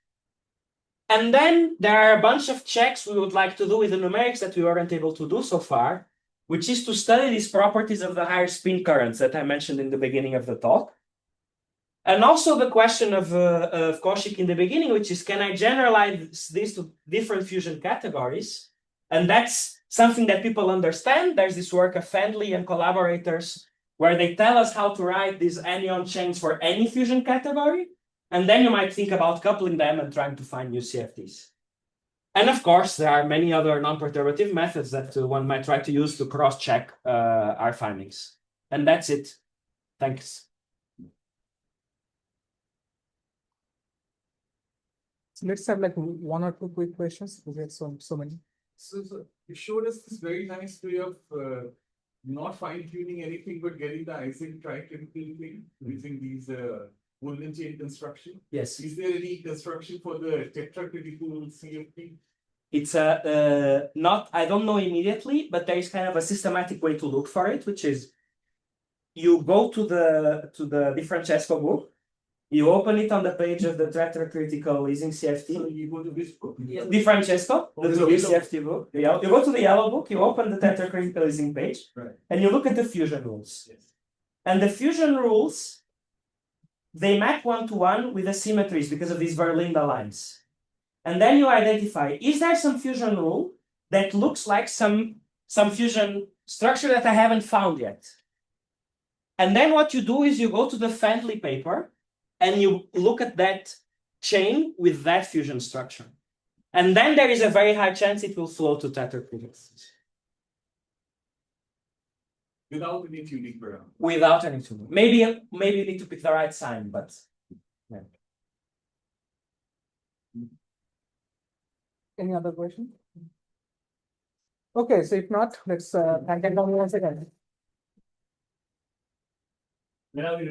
Speaker 1: And then there are a bunch of checks we would like to do with the numerics that we weren't able to do so far, which is to study these properties of the higher spin currents that I mentioned in the beginning of the talk. And also the question of Cauchy in the beginning, which is, can I generalize this to different fusion categories? And that's something that people understand. There's this work of Fendley and collaborators where they tell us how to write these anyon chains for any fusion category. And then you might think about coupling them and trying to find new CFTs. And of course, there are many other non-perturbative methods that one might try to use to cross-check our findings. And that's it. Thanks.
Speaker 2: So let's have like 1 or 2 quick questions. We have so many.
Speaker 5: So you showed us this very nice way of not fine-tuning anything, but getting the Isaac trichemical thing using these Boolean chain construction.
Speaker 1: Yes.
Speaker 5: Is there any construction for the tetracritical CFT?
Speaker 1: It's not, I don't know immediately, but there is kind of a systematic way to look for it, which is you go to the Francesco book, you open it on the page of the tetracritical using CFT.
Speaker 5: So you go to this book.
Speaker 1: Di Francesco, the CFT book. You go to the yellow book, you open the tetracritical using page,
Speaker 5: Right.
Speaker 1: and you look at the fusion rules.
Speaker 5: Yes.
Speaker 1: And the fusion rules, they map 1-to-1 with the symmetries because of these Verlinde lines. And then you identify, is there some fusion rule that looks like some fusion structure that I haven't found yet? And then what you do is you go to the Fendley paper and you look at that chain with that fusion structure. And then there is a very high chance it will flow to tetracriticals.
Speaker 5: Without any tuning parameter.
Speaker 1: Without any tuning. Maybe you need to pick the right sign, but yeah.
Speaker 2: Any other question? Okay, so if not, let's thank Antunes once again.
Speaker 3: Now we